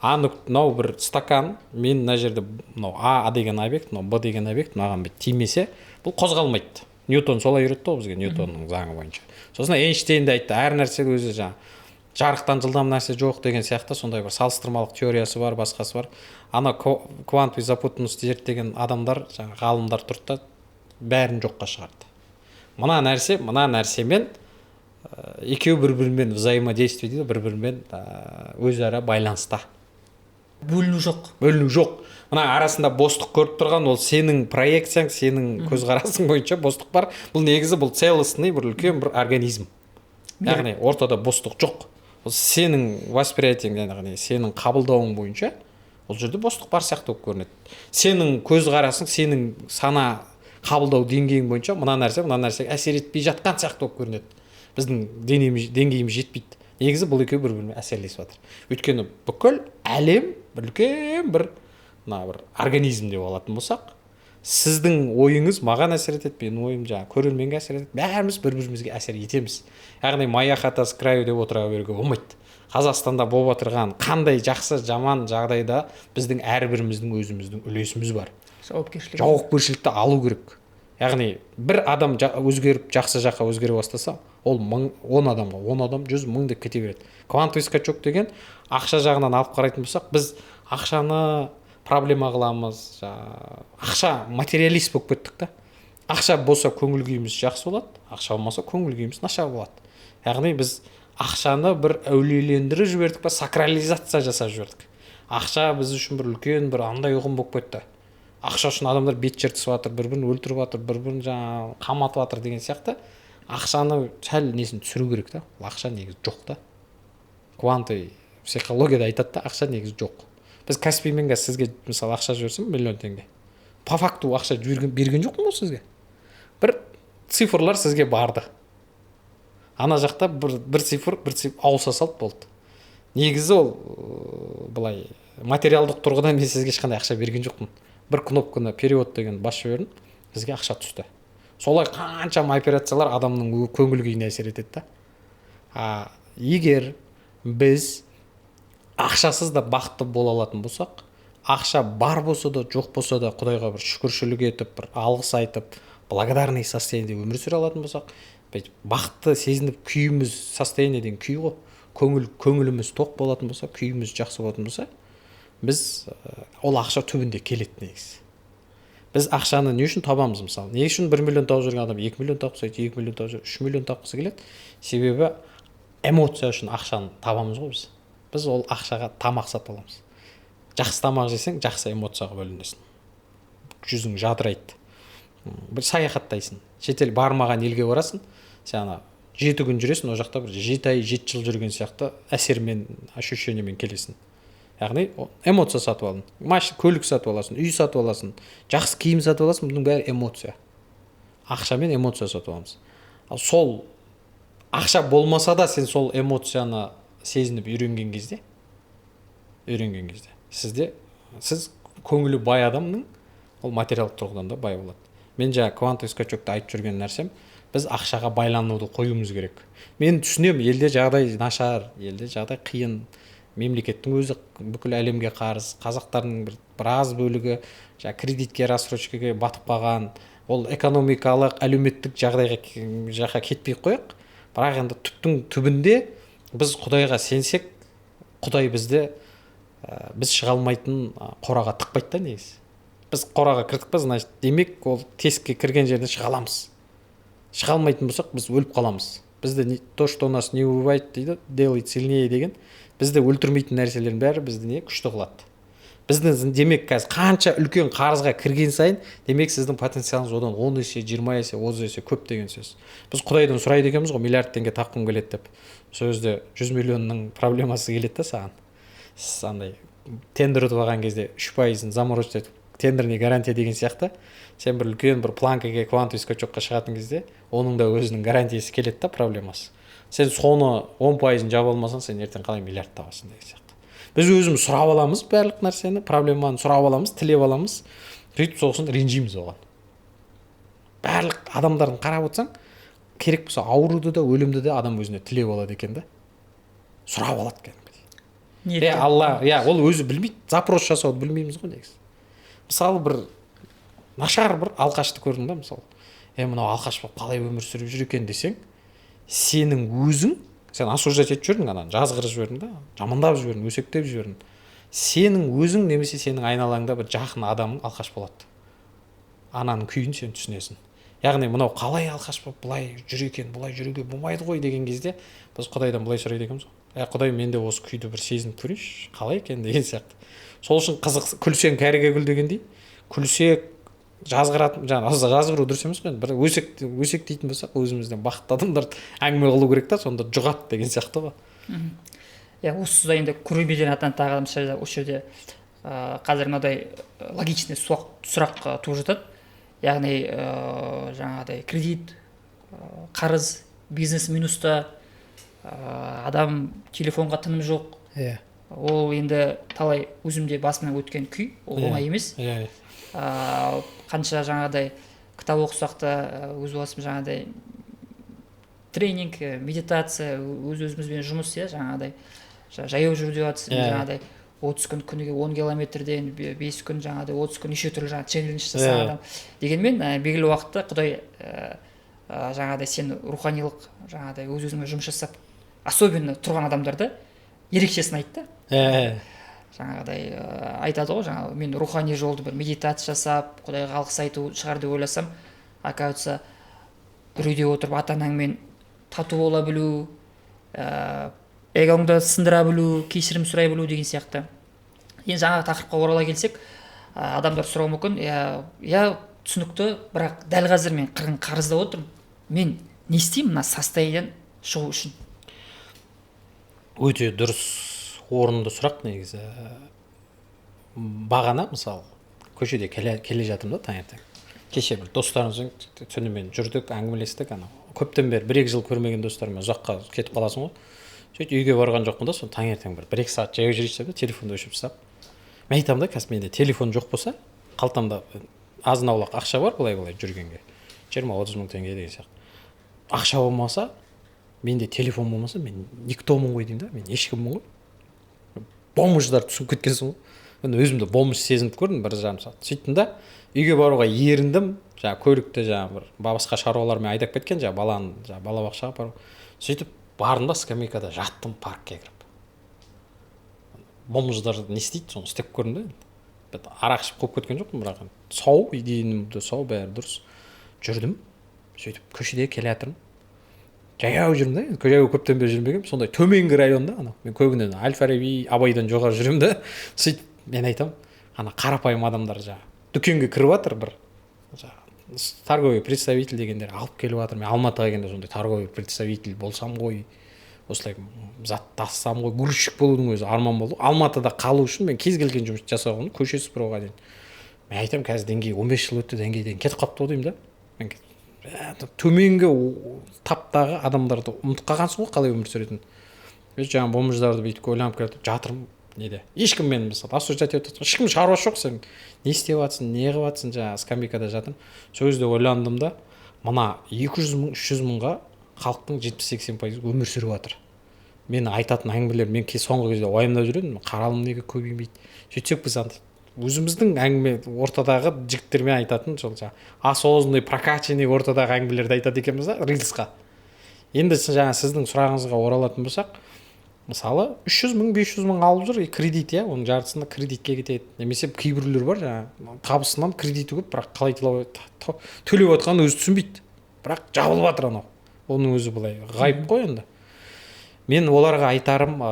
Мынау бір стакан, мен мына жерде А деген объект, Б деген объект маған тимесе, бұл қозғалмайды. Ньютон солай үйретті ғой бізге, Ньютонның заңы бойынша. Сосын Эйнштейн де айтты, әр нәрсе өзі жарықтан жылдам нәрсе жоқ деген сияқты, сондай бір салыстырмалық теориясы бар, басқасы бар. Ана квантовый запутанность зерттеген адамдар, ғалымдар тұрды да бәрін жоққа шығарды. Мына нәрсемен екеуі бір-бірімен взаимодействие дейді, бір-бірімен өзара байланыста. Бөліну жоқ. Мына арасында бостық көріп тұрған, ол сенің проекцияң, сенің көзқарасың бойынша бостық бар. Бұл негізі бұл целостный бір үлкен бір организм. Яғни ортада бостық жоқ. Ол сенің восприятиең, яғни сенің қабылдауың бойынша ол жерде бостық бар сияқты болып көрінеді. Сенің көзқарасың, сенің сана қабылдау деңгейің бойынша мына нәрсеге әсер етпей жатқан сияқты болып көрінеді. Біздің деңгейіміз жетпейді. Негізі бұл екеуі бір-бірімен әсерлесіп жатыр. Өйткені бүкіл әлем үлкен бір организм деп алатын болсақ, сіздің ойыңыз маған әсер етеді, менің ойым көрерменге әсер етеді, бәріміз бір-бірімізге әсер етеміз. Яғни мая хата с краю деп отыра беруге болмайды. Қазақстанда болып отырған қандай жақсы жаман жағдайда біздің әрбіріміздің өзіміздің үлесіміз бар. Жауапкершілікті алу керек. Яғни бір адам өзгеріп жақсы жаққа өзгере бастаса, ол 10 адамға, 10 адам 100 000 деп кете береді. Квантовый скачок деген ақша жағынан алып қарайтын болсақ, біз ақшаны проблема қыламыз, ақша материалист болып кеттік та. Ақша болса көңіл күйіміз жақсы болады, ақша болмаса көңіл күйіміз нашар болады. Яғни біз ақшаны бір әулиелендіріп жібердік па, сакрализация жасап жібердік. Ақша біз үшін бір үлкен бір андай ұғым болып кетті. Ақша үшін адамдар бет жыртысып жатыр, бір-бірін өлтіріп жатыр, бір-бірін қаматып жатыр деген сияқты. Ақшаны сәл несін түсіру керек та. Ақша негізі жоқ та. Квантовый психологияда айтады да, ақша негізі жоқ. Біз Каспиймен қазір сізге мысалы ақша жіберсем миллион теңге, по факту ақша берген жоқпын ғой сізге. Бір цифрлар сізге барды, ана жақта бір цифр ауыса салды, болды. Негізі ол былай материалдық тұрғыдан мен сізге ешқандай ақша берген жоқпын. Бір кнопканы перевод деген басып жібердім, бізге ақша түсті. Солай қаншама операциялар адамның көңіл күйіне әсер етеді да. Егер біз ақшасыз да бақытты бола алатын болсақ, ақша бар болса да жоқ болса да Құдайға бір шүкіршілік етіп, бір алғыс айтып, благодарный состояниеде өмір сүре алатын болсақ, бақытты сезініп күйіміз, состояние деген күй ғой, көңіліміз тоқ болатын болса, күйіміз жақсы болатын болса, біз ол ақша түбінде келеді негізі. Біз ақшаны не үшін табамыз мысалы? Не үшін 1 миллион тауып жүрген адам 2 миллион тапқысы келеді, 2 миллион тауып жүрген 3 миллион тапқысы келеді? Себебі эмоция үшін ақшаны табамыз ғой біз. Біз ол ақшаға тамақ сатып аламыз. Жақсы тамақ жесең, жақсы эмоцияға бөленесің. Жүзің жадырайды. Бір саяхаттайсың. Шетел бармаған елге барасың, сен 7 күн жүресің, ол жақта бір 7 ай, 7 жыл жүрген сияқты әсермен, ощущениемен келесің. Яғни эмоция сатып алдың. Көлік сатып аласың, үй сатып аласың, жақсы киім сатып аласың, бұның бәрі эмоция. Ақшамен эмоция сатып аламыз. Ал сол ақша болмаса да сен сол эмоцияны сезініп үйренген кезде, сіз көңілі бай адамның ол материалдық тұрғыдан да бай болады. Мен квантовый скачокта айтып жүрген нәрсем, біз ақшаға байлануды қоюымыз керек. Мен түсінемін, елде жағдай нашар, елде жағдай қиын, мемлекеттің өзі бүкіл әлемге қарыз, қазақтардың біраз бөлігі кредитке, рассрочкаға батып қалған, ол экономикалық, әлеуметтік жағдайға кетпей қояқ. Бірақ енді түптің түбінде біз Құдайға сенсек, Құдай бізді біз шыға алмайтын қораға тықпайды да негізі. Біз қораға кірдік па, значит, демек ол тесікке кірген жерден шыға аламыз. Шыға алмайтын болсақ, біз өліп қаламыз. Бізді то, что нас не убивает дейді, делает сильнее деген, бізді өлтірмейтін нәрселердің бәрі бізді күшті қылады. Біздің демек қазір қанша үлкен қарызға кірген сайын, демек сіздің потенциалыңыз одан 10 есе, 20 есе, 30 есе көп деген сөз. Біз Құдайдан сұрайды екенбіз ғой, миллиард теңге тапқым келеді деп. Сөзде 100 миллионның проблемасы келеді да саған. Сіз андай тендер ұтып алған кезде 3%-ын заморозить етіп, тендеріне гарантия деген сияқты, сен бір үлкен бір планкаға, квантовый скачокқа шығатын кезде, оның да өзінің гарантиясы келеді да проблемасы. Сен соны 10%-ын жаба алмасаң, сен ертең қалай миллиард табасың деген сияқты. Біз өзіміз сұрап аламыз барлық нәрсені, проблеманы сұрап аламыз, тілеп аламыз, сөйтіп соғысын ренжиміз оған. Барлық адамдардың қарап отырсаң, керек болса ауруды да, өлімді де адам өзіне тілеп алады екен да. Сұрап алады екен. Алла, ол өзі білмейді, запрос жасауды білмейміз ғой негізі. Мысалы бір нашар бір алқашты көрдің да, мысалы. Мынау алқаш болып қалай өмір сүріп жүр екен десең, сенің өзің, сен осуждать етіп жүрдің, ананы жазғырып жібердің да, жамандап жібердің, өсектеп жібердің. Сенің өзің немесе сенің айналаңда бір жақын адамың алқаш болады. Ананың күйін сен түсінесің. Яғни мынау қалай алқаш болып бұлай жүр екен, бұлай жүруге болмайды ғой деген кезде біз Құдайдан бұлай сұрайды екенбіз ғой. Құдай, мен де осы күйді бір сезініп көрейінші, қалай екен деген сияқты. Сол үшін қызық, күлсең кәріге күл дегендей, күлсек жазғыратын, жазғыру дұрыс емес қой, бір өсектейтін болсақ, өзімізден бақытты адамдарды әңгіме қылу керек та, сонда жұғады деген сияқты ғой. Осы енді көрбеден аттан тағылым осы жерде қазір мынадай логичный сұрақ туып жатады. Яғни жаңағыдай кредит, қарыз, бизнес минуста, адам телефонға тыным жоқ. Ол енді талай өзімде басымнан өткен күй, ол оңай емес. Қанша жаңағыдай кітап оқысақ та өз басым жаңағыдай тренинг, медитация, өз-өзімізбен жұмыс, жаңағыдай жаяу жүру деп жатсың, жаңағыдай 30 күн күніге 10 километрден 5 күн жаңағыдай 30 күн неше түрлі жаңағы челлендж жасаған адам. Дегенмен белгілі уақытта Құдай жаңағыдай сен руханилық жаңағыдай өз-өзіңе жұмыс жасап, особенно тұрған адамдарды ерекшесін айтты. Жаңағыдай айтады ғой, жаңағы мен рухани жолды бір медитация жасап, Құдайға алғыс айту шығар деп ойласам, оказывается, бір үйде отырып ата-анаңмен тату бола білу, эгоңды сындыра білу, кешірім сұрай білу деген сияқты. Енді жаңағы тақырыпқа орала келсек, адамдар сұрауы мүмкін, түсінікті, бірақ дәл қазір мен қырғын қарызда отырмын. Мен не істеймін мына состояниеден шығу үшін? Өте дұрыс орынды сұрақ негізі. Бағана мысалы көшеде келе жатырмын да таңертең. Кеше бір достарымызбен түнімен жүрдік, әңгімелестік. Көптен бері 1-2 жыл көрмеген достарыммен ұзаққа кетіп қаласың ғой. Сөйтіп үйге барған жоқпын да, сон таңертең бір 1-2 сағат жаяу жүрейін деп телефонды өшіріп тастап. Мен айтамын да, қазір менде телефон жоқ болса, қалтамда азын-аулақ ақша бар былай жүргенге. 20-30 мың теңге деген сияқты. Ақша болмаса, менде телефон болмаса, мен никтомын ғой деймін да, мен ешкіммін ғой. Бомждар түсіп кеткенсің ғой. Мен өзімді бомж сезініп көрдім 1,5 сағат. Сөйттім да, үйге баруға еріндім. Көлікті бір басқа шаруалармен айдап кеткен, баланы балабақшаға бару. Сөйтіп бардым да, скамейкада жаттым паркке кіріп. Бомждар не істейді, соны істеп көрдім да. Арақ ішіп қойып кеткен жоқпын, бірақ сау, идейімді сау, бәрі дұрыс. Жүрдім. Сөйтіп көшеде келе жатырмын. Жаяу жүрмін да, жаяу көптен бері жүрмегенмін. Сондай төменгі районда, мен көбінен Әл-Фараби, Абайдан жоғары жүремін да. Сөйтіп мен айтамын, қарапайым адамдар дүкенге кіріп жатыр, бір торговый представитель дегендер алып келіп жатыр. Мен Алматыға келгенде сондай торговый представитель болсам ғой, осылай зат тассам ғой, грузчик болудың өзі арман болды. Алматыда қалу үшін мен кез келген жұмыс жасауға, көше сыпыруға дейін. Мен айтамын, қазір деңгей 15 жыл өтті, деңгейден кетіп қалыпты деймін да. Мен төменгі таптағы адамдарды ұмытып қалғансың ғой, қалай өмір сүретінін. Жаңағы бомждарды бүйтіп ойланып келіп жатырмын. Неде? Ешкім мен мысалы осуждать етіп жатқан, ешкім шаруасы жоқ, сен не істеп жатсың, не қылып жатсың, скамейкада жатырмын. Сол кезде ойландым да, мына 200 мың, 300 мыңға халықтың 70-80% өмір сүріп жатыр. Мен айтатын әңгімелер, мен соңғы кезде уайымдап жүремін, қаралым неге көбеймейді. Сөйтсек біз өзіміздің әңгіме ортадағы жігіттермен айтатын осознанный прокачанный ортадағы әңгімелерді айтады екенбіз да, рилсқа. Енді сіздің сұрағыңызға оралатын болсақ, мысалы 300 мың, 500 мың алып жүр, кредит, оның жартысында кредитке кетеді. Немесе кейбіреулер бар, табысынан кредиті көп, бірақ қалай төлеп отқанын өзі түсінбейді. Бірақ жабылып жатыр анау. Оның өзі былай ғайып қой енді. Мен оларға айтарым,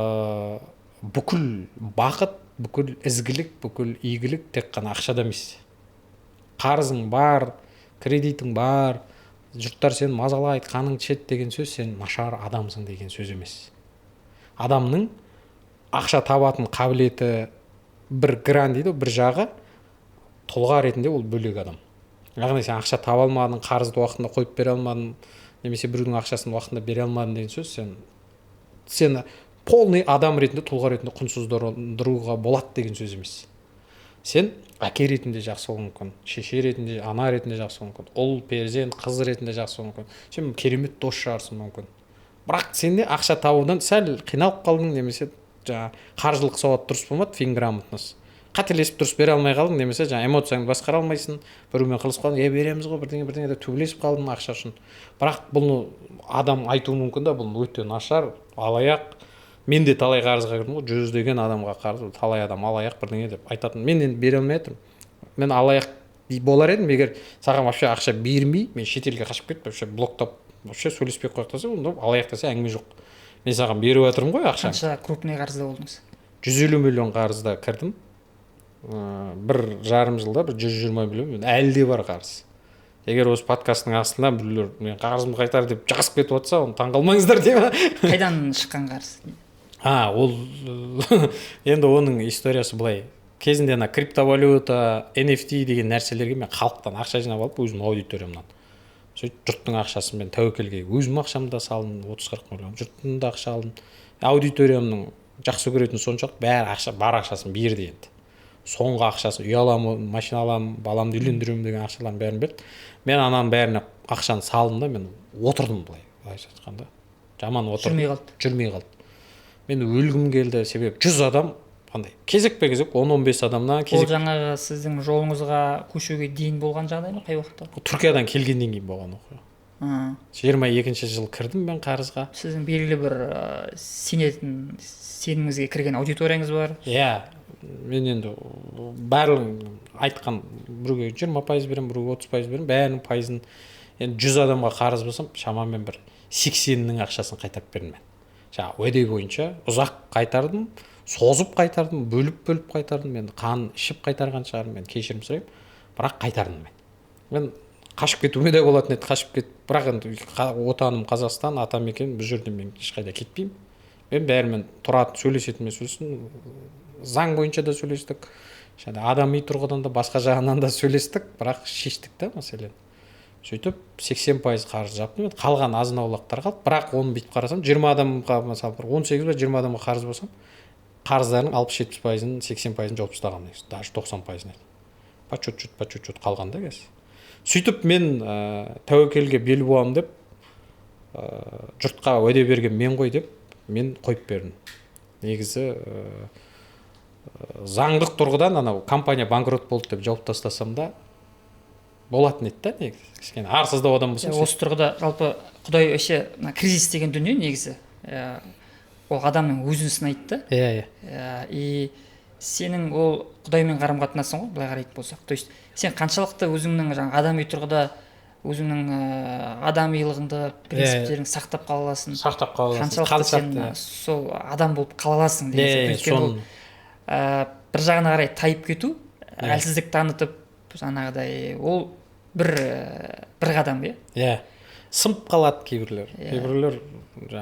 бүкіл бақыт, бүкіл ізгілік, бүкіл игілік тек қана ақшада емес. Қарызың бар, кредитің бар, жұрттар сені мазалайды, қаның ішеді деген сөз, сен нашар адамсың деген сөз емес. Адамның ақша табатын қабілеті бір гран дейді, бір жағы, тұлға ретінде ол бөлек адам. Яғни сен ақша таба алмадың, қарызды уақытында қойып бере алмадың, немесе біреудің ақшасын уақытында бере алмадың деген сөз, сені полный адам ретінде, тұлға ретінде құнсыздандыруға болады деген сөз емес. Сен әке ретінде жақсы болуың мүмкін, шеше ретінде, ана ретінде жақсы болуың мүмкін, ұл, перзент, қыз ретінде жақсы болуың мүмкін, сен керемет дос шығарсың мүмкін. Бірақ сенде ақша табудан сәл қиналып қалдың, немесе қаржылық сауат дұрыс болмады, финграмотность. Қателесіп дұрыс бере алмай қалдың, немесе эмоцияңды басқара алмайсың, біреумен қылысып қалдың, береміз ғой, бірдеңе деп төбелесіп қалдың ақша үшін. Бірақ бұны адам айтуы мүмкін да, бұл өте нашар, алаяқ. Мен де талай қарызға кірдім ғой, жүздеген адамға қарыз, талай адам алаяқ бірдеңе деп айтатын. Мен енді бере алмай жатырмын. Мен алаяқ болар едім, егер саған вообще ақша бермей, мен шетелге қашып кетіп, вообще блоктап, вообще сөйлеспей қойып тастаса, онда алаяқ десе әңгіме жоқ. Мен саған беріп жатырмын ғой ақшаны. Қанша крупный қарызда болдыңыз? 150 миллион қарызда кірдім. 1,5 жылда 120 миллион, әлі де бар қарыз. Егер осы подкасттың астында біреулер мен қарызымды қайтар деп жазып кетіп жатса, оны таңғалмаңыздар деймін. Қайдан шыққан қарыз? Ол енді оның историясы былай. Кезінде криптовалюта, NFT деген нәрселерге мен халықтан ақша жинап алып, өзім аудиториямнан. Сөйтіп жұрттың ақшасын мен тәуекелге өзім ақшамда салдым, 30-40 миллион. Жұрттың да ақша алдым. Аудиториямның жақсы көретін соншалық бәрі бар ақшасын берді енді. Соңғы ақшасын үй аламын, машина аламын, баламды үйлендіремін деген ақшаларын бәрін берді. Мен ананың бәріне ақшаны салдым да, мен отырдым былай айтқанда. Жаман отырдым. Жүрмей қалды. Мен өлгім келді, себебі 100 адам қандай кезек-кезек 10-15 адамнан кезек. Ол жаңағы сіздің жолыңызға көшуге дейін болған жағдай ма, қай уақытта? Түркиядан келгеннен кейін болған оқиға. 22-ші жыл кірдім мен қарызға. Сіздің белгілі бір сеніміңізге кірген аудиторияңыз бар? Иә, мен енді барлығын айтқан, біреуге 20% беремін, біреуге 30% беремін, бәрінің пайызын, енді 100 адамға қарыз болсам, шамамен бір 80-нің ақшасын қайтарып бердім мен. Уәде бойынша ұзақ қайтардым, созып қайтардым, бөліп қайтардым, мен қан ішіп қайтарған шығармын, мен кешірім сұраймын, бірақ қайтардым мен. Мен қашып кетуіме де болатын еді, қашып кетіп, бірақ енді отаным Қазақстан, атам екен, бұл жерден мен ешқайда кетпеймін. мен бәрімен тұратын сөйлесетінмен сөйлестім, заң бойынша да сөйлестік, және адами тұрғыдан да басқа жағынан да сөйлестік, бірақ шештік та мәселені. Сөйтіп 80% қарыз жаптым, қалған азын аулақтар қалды. Бірақ оны бүйтіп қарасам, 20 адамға мысалы 18 ба 20 адамға қарыз болсам, қарыздарының 60-70%-ын 80%-ын жауып тастаған, даже 90%-ын. По чуть-чуть қалған да қазір. Сөйтіп мен тәуекелге бел буамын деп, жұртқа уәде берген мен ғой деп, мен қойып бердім. Негізі заңдық тұрғыдан анау компания банкрот болды деп жауып тастасам да болатын еді да, негізі. Кішкене арсыздау адам болсам. Осы тұрғыда жалпы Құдай вообще кризис деген дүние негізі ол адамның өзін сынайды да. Иә. И сенің ол Құдаймен қарым-қатынасың ғой, былай қарайтын болсақ. То есть сен қаншалықты өзіңнің жаңа адами тұрғыда өзіңнің адамилығыңды, принциптеріңді сақтап қала аласың. Қаншалықты сен сол адам болып қала аласың деген сияқты. Бір жағына қарай тайып кету, әлсіздік танытып, жаңағыдай ол бір қадам, иә. Сынып қалады кейбірлер. Кейбірлер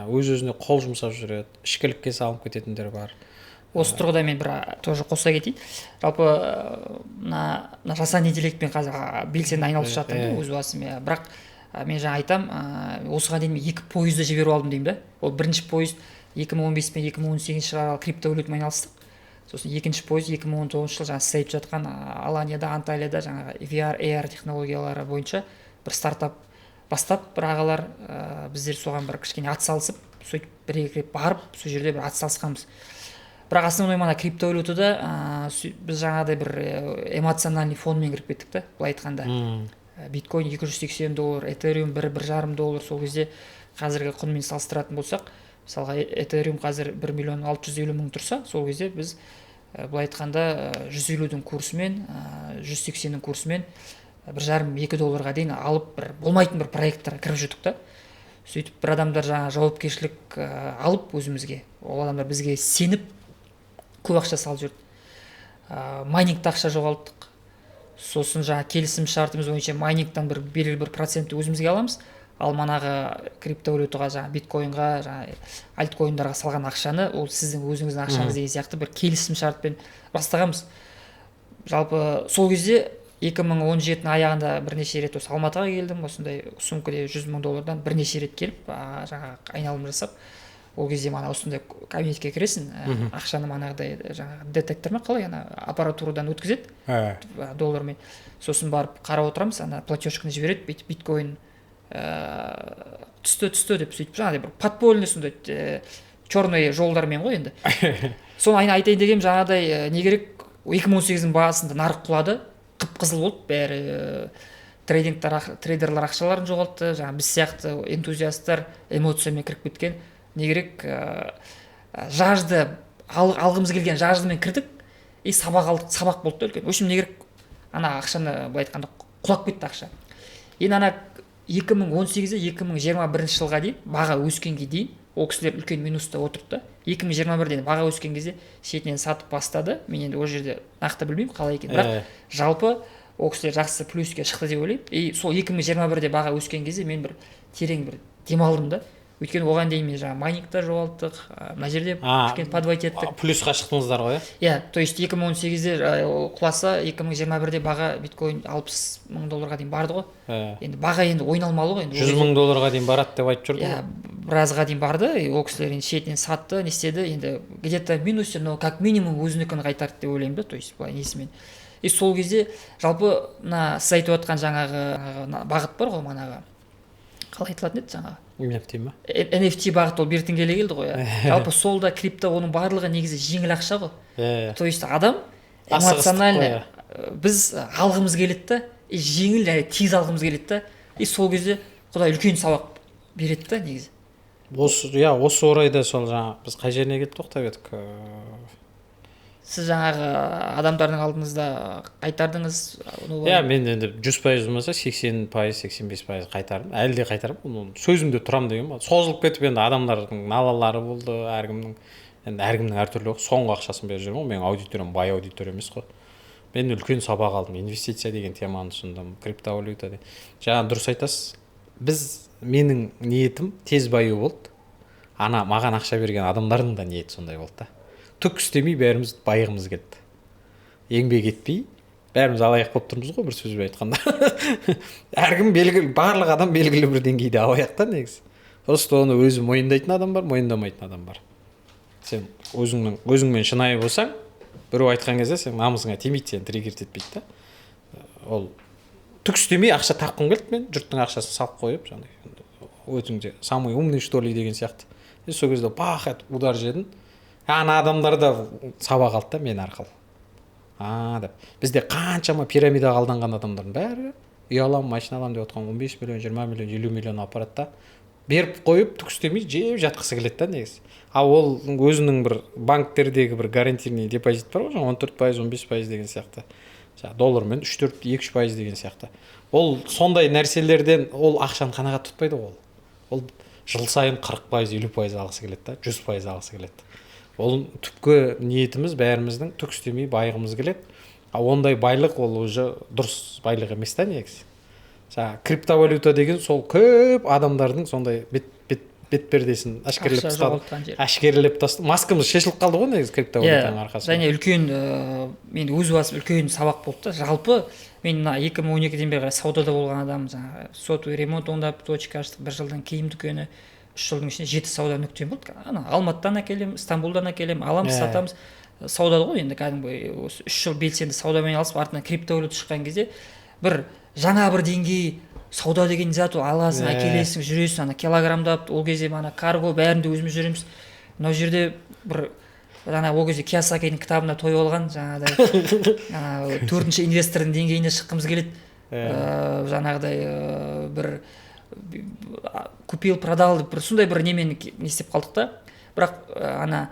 өз-өзіне қол жұмсап жүреді, ішкілікке салынып кететіндер бар. Осы тұрғыда мен бір тоже қоса кетейін. Жалпы мына жасанды интеллектпен қазір белсенді айналысып жатырмын өз басым. Бірақ мен жаңа айтам, осыған дейін 2 пойызды жіберіп алдым деймін да. Ол бірінші пойыз 2015 пен 2018 жылы криптовалютамен айналыстық. Сосын екінші пойыз 2019 жылы жаңа сіз айтып жатқан Аланияда, Анталияда жаңағы VR, AR технологиялары бойынша бір стартап бастап, бір ағалар біздер соған бір кішкене атсалысып, сөйтіп бір-екі рет барып, сол жерде бір атсалысқанбыз. Бірақ основной мана криптовалютада біз жаңағыдай бір эмоциональный фонмен кіріп кеттік та, былай айтқанда. Биткоин $280, Ethereum $1,5 сол кезде қазіргі құнмен салыстыратын болсақ, мысалға Ethereum қазір 1,650,000 тұрса, сол кезде біз былай айтқанда 150-дің курсымен, 180-дің курсымен $1,5-2 дейін алып болмайтын бір проекттарға кіріп жүрдік та. Сөйтіп бір адамдар жаңа жауапкершілік алып өзімізге, ол адамдар бізге сеніп көп ақша салып жүрді. Майнингта ақша жоғалттық. Сосын жаңа келісім шартымыз бойынша майнингтан белгілі бір процентті өзімізге аламыз. Ал манағы криптовалютаға, жаңа биткоинға, жаңа альткоиндарға салған ақшаны, ол сіздің өзіңіздің ақшаңыз деген сияқты бір келісім шартпен бастағанбыз. Жалпы сол кезде 2017 аяғында бірнеше рет осы Алматыға келдім, осындай сумкаде $100,000 бірнеше рет келіп, жаңа айналым жасап, ол кезде мана осындай кабинетке кіресің, ақшаны манағыдай жаңа детектор ма қалай, аппаратурадан өткізеді доллармен. Сосын барып қарап отырамыз, платежканы жібереді, биткоин түсті деп сөйтіп жаңағыдай бір подпольный сондай черный жолдармен ғой енді. Соны айтайын дегенім, жаңағыдай не керек, 2018-дің басында нарық құлады, қып-қызыл болды, бәрі трейдерлар ақшаларын жоғалтты, жаңа біз сияқты энтузиасттар эмоциямен кіріп кеткен. Не керек, жажды алғымыз келген жаждымен кірдік, и сабақ алдық, сабақ болды үлкен. В общем, не керек, ақшаны былай айтқанда құлап кетті ақша. Енді 2018-2021 жылға дейін баға өскенге дейін ол кісілер үлкен минуста отырды да. 2021-ден баға өскен кезде шетінен сатып бастады. Мен енді ол жерде нақты білмеймін қалай екен, бірақ жалпы ол кісілер жақсы плюске шықты деп ойлаймын. И сол 2021-де баға өскен кезде мен бір терең бір демалдым да. Өйткені оған дейін мен жаңа майнингта жоғалттық, мына жерде кішкене подвайт еттік. Плюсқа шықтыңыздар ғой, иә? То есть 2018-де құласа, 2021-де баға биткоин $60,000 дейін барды ғой. Енді баға енді ойналмалы ғой. $100,000 дейін барады деп айтып жүрді. Иә, біразға дейін барды. Ол кісілер енді шетінен сатты, не істеді, енді где-то минусе, но как минимум өзінікін қайтарды деп ойлаймын да, то есть былай несімен. И сол кезде жалпы сіз айтып отқан жаңағы бағыт бар ғой, манағы қалай айтылатын еді жаңағы? NFT ма? NFT бағыт ол бертін келе келді ғой. Жалпы сол да крипто, оның барлығы негізі жеңіл ақша ғой. То есть адам эмоционально біз алғымыз келеді да, жеңіл тез алғымыз келеді да, и сол кезде Құдай үлкен сабақ береді да негізі. Осы орайда сол жаңа біз қай жеріне келіп тоқтап едік? Сіз жаңағы адамдардың алдыңызда қайтардыңыз. Мен енді 100% болмаса 80%, 85% қайтардым. Әлі де қайтарым. Сөзімде тұрам деген ба. Созылып кетіп енді адамдардың налалары болды, әркімнің әртүрлі. Соңғы ақшасын беріп жүрмін. Менің аудиториям бай аудитория емес қой. Мен үлкен сабақ алдым. Инвестиция деген теманы түсіндім, криптовалюта деген. Жаңа дұрыс айтасыз. Менің ниетім тез баю болды. ана маған ақша берген адамдардың да ниеті сондай болды да. Түк істемей бәріміз байығымыз келді. Еңбек етпей бәріміз алаяқ болып тұрмыз ғой, бір сөзбен айтқанда. Әркім белгілі, барлық адам белгілі бір деңгейде алаяқ та негізі. Просто оны өзі мойындайтын адам бар, мойындамайтын адам бар. Сен өзіңмен шынайы болсаң, біреу айтқан кезде сен намысыңа тимейді, сені триггерт етпейді да. Ол түк істемей ақша тапқым келді мен, жұрттың ақшасын салып қойып, өзіңде самый умный что ли деген сияқты. Сол кезде бақ етіп удар жедім. Ана адамдар да сабақ алды да мен арқылы. Деп. Бізде қаншама пирамидаға алданған адамдардың бәрі үй алам, машина алам деп отқан 15 миллион, 20 миллион, 50 миллион аппаратта беріп қойып түк істемей жеп жатқысы келеді да негізі. Ал ол өзінің бір банктердегі бір гарантийный депозит бар ғой, 14%, 15% деген сияқты. Доллармен 3-4-2-3% деген сияқты. Ол сондай нәрселерден ол ақшаны қанағат тұтпайды ол. Ол жыл сайын 40%, 50% алғысы келеді да, 100% алғысы келеді. Ол түпкі ниетіміз бәріміздің түк істемей байығымыз келеді. Ал ондай байлық ол уже дұрыс байлық емес та негізі. Криптовалюта деген сол көп адамдардың сондай бетпердесін әшкерелеп тастады. Маскамыз шешіліп қалды ғой негізі криптовалютаның арқасында. Және үлкен, мен өз басым үлкен сабақ болды да. Жалпы мен 2012-ден бері саудада болған адам, сотовый ремонт оңдап, точка аштық, бір жылдан киім дүкені, 3 жылдың ішінде 7 сауда нүктем болды. Алматыдан әкелем, Стамбулдан әкелем, аламыз, сатамыз. Саудада ғой енді кәдімгі 3 жыл белсенді саудамен алысып, артынан криптовалюта шыққан кезде бір жаңа бір деңгей сауда деген зат, аласың, әкелесің, жүресің, ана килограммдап, ол кезде ана карго бәрінде өзіміз жүреміз. Мынау жерде бір ол кезде Киясакидің кітабына тойып алған, жаңағыдай 4-ші инвестордың деңгейіне шыққымыз келеді. Жаңағыдай бір купил, продал деп бір сондай бір немен не істеп қалдық та. Бірақ ана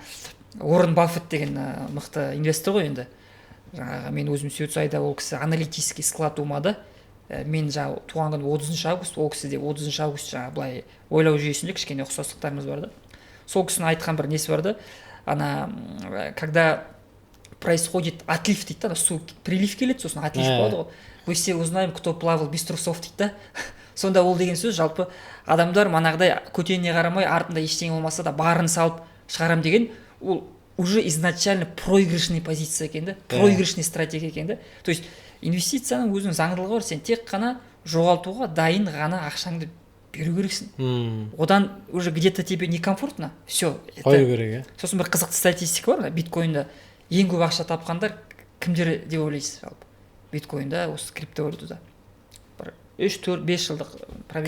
Уоррен Баффет деген мықты инвестор ғой енді. Жаңағы мен өзім Сюцайда ол кісі аналитический склад умады. Мен туған күні 30 август, ол кісі де 30 август былай ойлау жүйесінде кішкене ұқсастықтарымыз бар да. Сол кісінің айтқан бір несі бар да. Когда происходит отлив дейді да, су прилив келеді, сосын отлив болады ғой. Мы все узнаем, кто плавал без трусов дейді да. Сонда ол деген сөз жалпы адамдар манағыдай көтеніне қарамай, артында ештеңе болмаса да барын салып шығарам деген, ол уже изначально проигрышный позиция екен да, проигрышный стратегия екен да. То есть инвестицияның өзінің заңдылығы бар, сен тек қана жоғалтуға дайын ғана ақшаңды беру керексің. Одан уже где-то тебе некомфортно, все. Қою керек, Сосын бір қызықты статистика бар, биткоинда ең көп ақша тапқандар кімдер деп ойлайсыз жалпы? Биткоинда, осы криптовалютада. 3-4-5 жылдық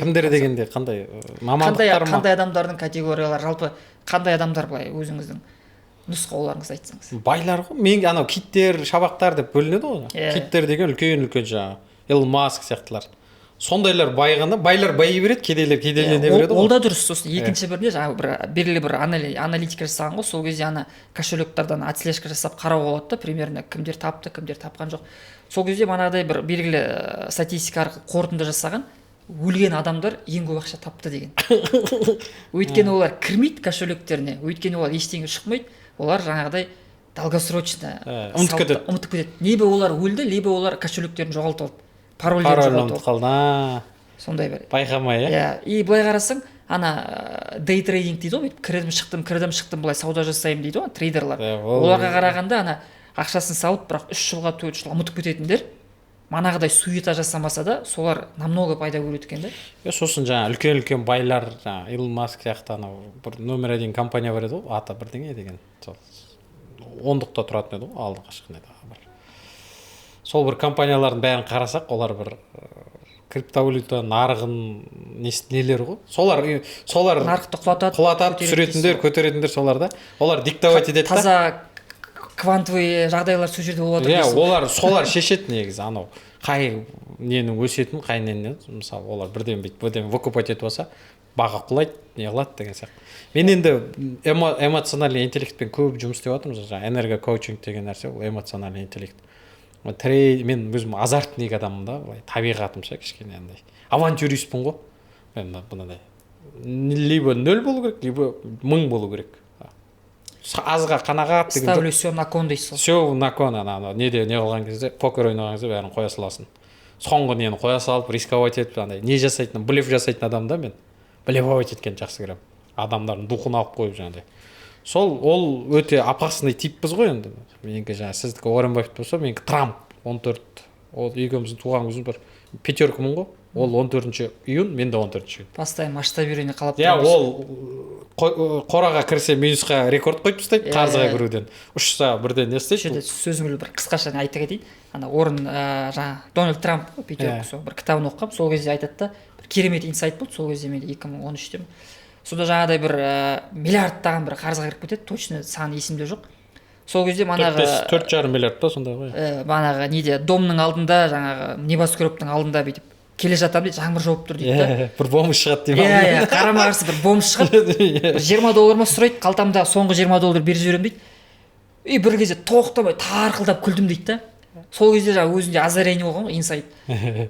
кімдер дегенде қандай мамандықтар ма? Қандай адамдардың категориялары, жалпы қандай адамдар былай өзіңіздің нұсқауларыңызды айтсаңыз? Байлар ғой. Мен анау киттер, шабақтар деп бөлінеді ғой. Киттер деген үлкен жаңағы Илон Маск сияқтылар. Сондайлар байығанда байлар байи береді, кедейлер кедейлене береді ғой. Ол да дұрыс. Сосын екінші бірде жаңағы бір белгілі бір аналитика жасаған ғой. Сол кезде ана кошелектерден отслежка жасап қарауға болады да, примерно кімдер тапты, кімдер тапқан жоқ. Сол кезде манағыдай бір белгілі статистика арқылы қорытынды жасаған, өлген адамдар ең көп ақша тапты деген. Өйткені олар кірмейді кошелектеріне, өйткені олар ештеңе шықмайды, олар жаңағыдай долгосрочно ұмытып кетеді. Либо олар өлді, либо олар кошелектерін жоғалтып алды. Парольдерін жоғалтып алды. Сондай бір. Байқамай, И былай қарасаң, ана дей трейдинг дейді ғой, кірдім шықтым, былай сауда жасаймын дейді ғой, трейдерлар. Оларға қарағанда ана ақшасын салып, бірақ 3 жылға 4 жылға ұмытып кететіндер, манағыдай суета жасамаса да, солар намного пайда көреді екен да. Сосын жаңа үлкен байлар, жаңа Илон Маск сияқты анау бір номер 1 компания бар еді ғой, аты бірдеңе деген. Сол 10-дықта тұратын еді ғой, алдыңға шыққан еді. Сол бір компаниялардың бәрін қарасақ, олар бір криптовалюта нарығын нелер ғой. Солар нарықты құлатады, түсіретіндер, көтеретіндер солар да. Олар диктовать етеді да. Таза квантовый жағдайлар сол жерде болып жатыр. Солар шешеді негізі, анау қай ненің өсетін, қай ненің, мысалы, олар бірден выкупать етіп алса, баға құлайды, не қылады деген сияқты. Мен енді эмоциональный интеллектпен көп жұмыс істеп жатырмыз. Энергокоучинг деген нәрсе, ол эмоциональный интеллект. Мен өзім азартный адаммын да, табиғатым кішкене андай. Авантюристпін ғой. Мен бұндай. Либо 0 болу керек, либо 1000 болу керек. Азға қанағат деген. Ставлю все на кон дейсіз. Все на кон, не қылған кезде, покер ойнаған кезде бәрін қоя саласың. Соңғы нені қоя салып, рисковать етіп, не жасайтын, блеф жасайтын адам да мен. Блефовать еткен жақсы көремін. адамдардың духын алып қойып жаңағыдай. Ол өте опасный типпіз ғой енді. Менікі жаңағы сіздікі Оренбаев болса, менікі Трамп 14. Ол екеуміздің туған күніміз бір пятеркамын ғой. Ол 14 июнь, мен де 14 июнь. Постоянно масштабирование қалап тұрмыз. Ол қораға кірсе минусқа рекорд қойып тастайды, қарызға кіруден. Ұшса бірден не істейді? Сөзіңді бір қысқаша айта кетейін. Орын жаңа Дональд Трамп пятерка сол бір кітабын оқығам. Сол кезде айтады да, бір керемет инсайт болды. Сол кезде мен 2013-те. Сонда жаңағыдай бір миллиардтаған бір қарызға кіріп кетеді. Точно саны есімде жоқ. Сол кезде манағы 4,5 миллиард па сондай ғой. Манағы неде домның алдында, жаңағы небоскрептің алдында бүйтіп келе жатам дейді, жаңбыр жауып тұр дейді да. Бір бомж шығады деймін. Иә, қарама қарсы бір бомж шығады. Бір $20 ма сұрайды, қалтамда соңғы $20 беріп жіберемін дейді. Бір кезде тоқтамай тарқылдап күлдім дейді да. Сол кезде жаңа өзінде озарение болған ғой, инсайт.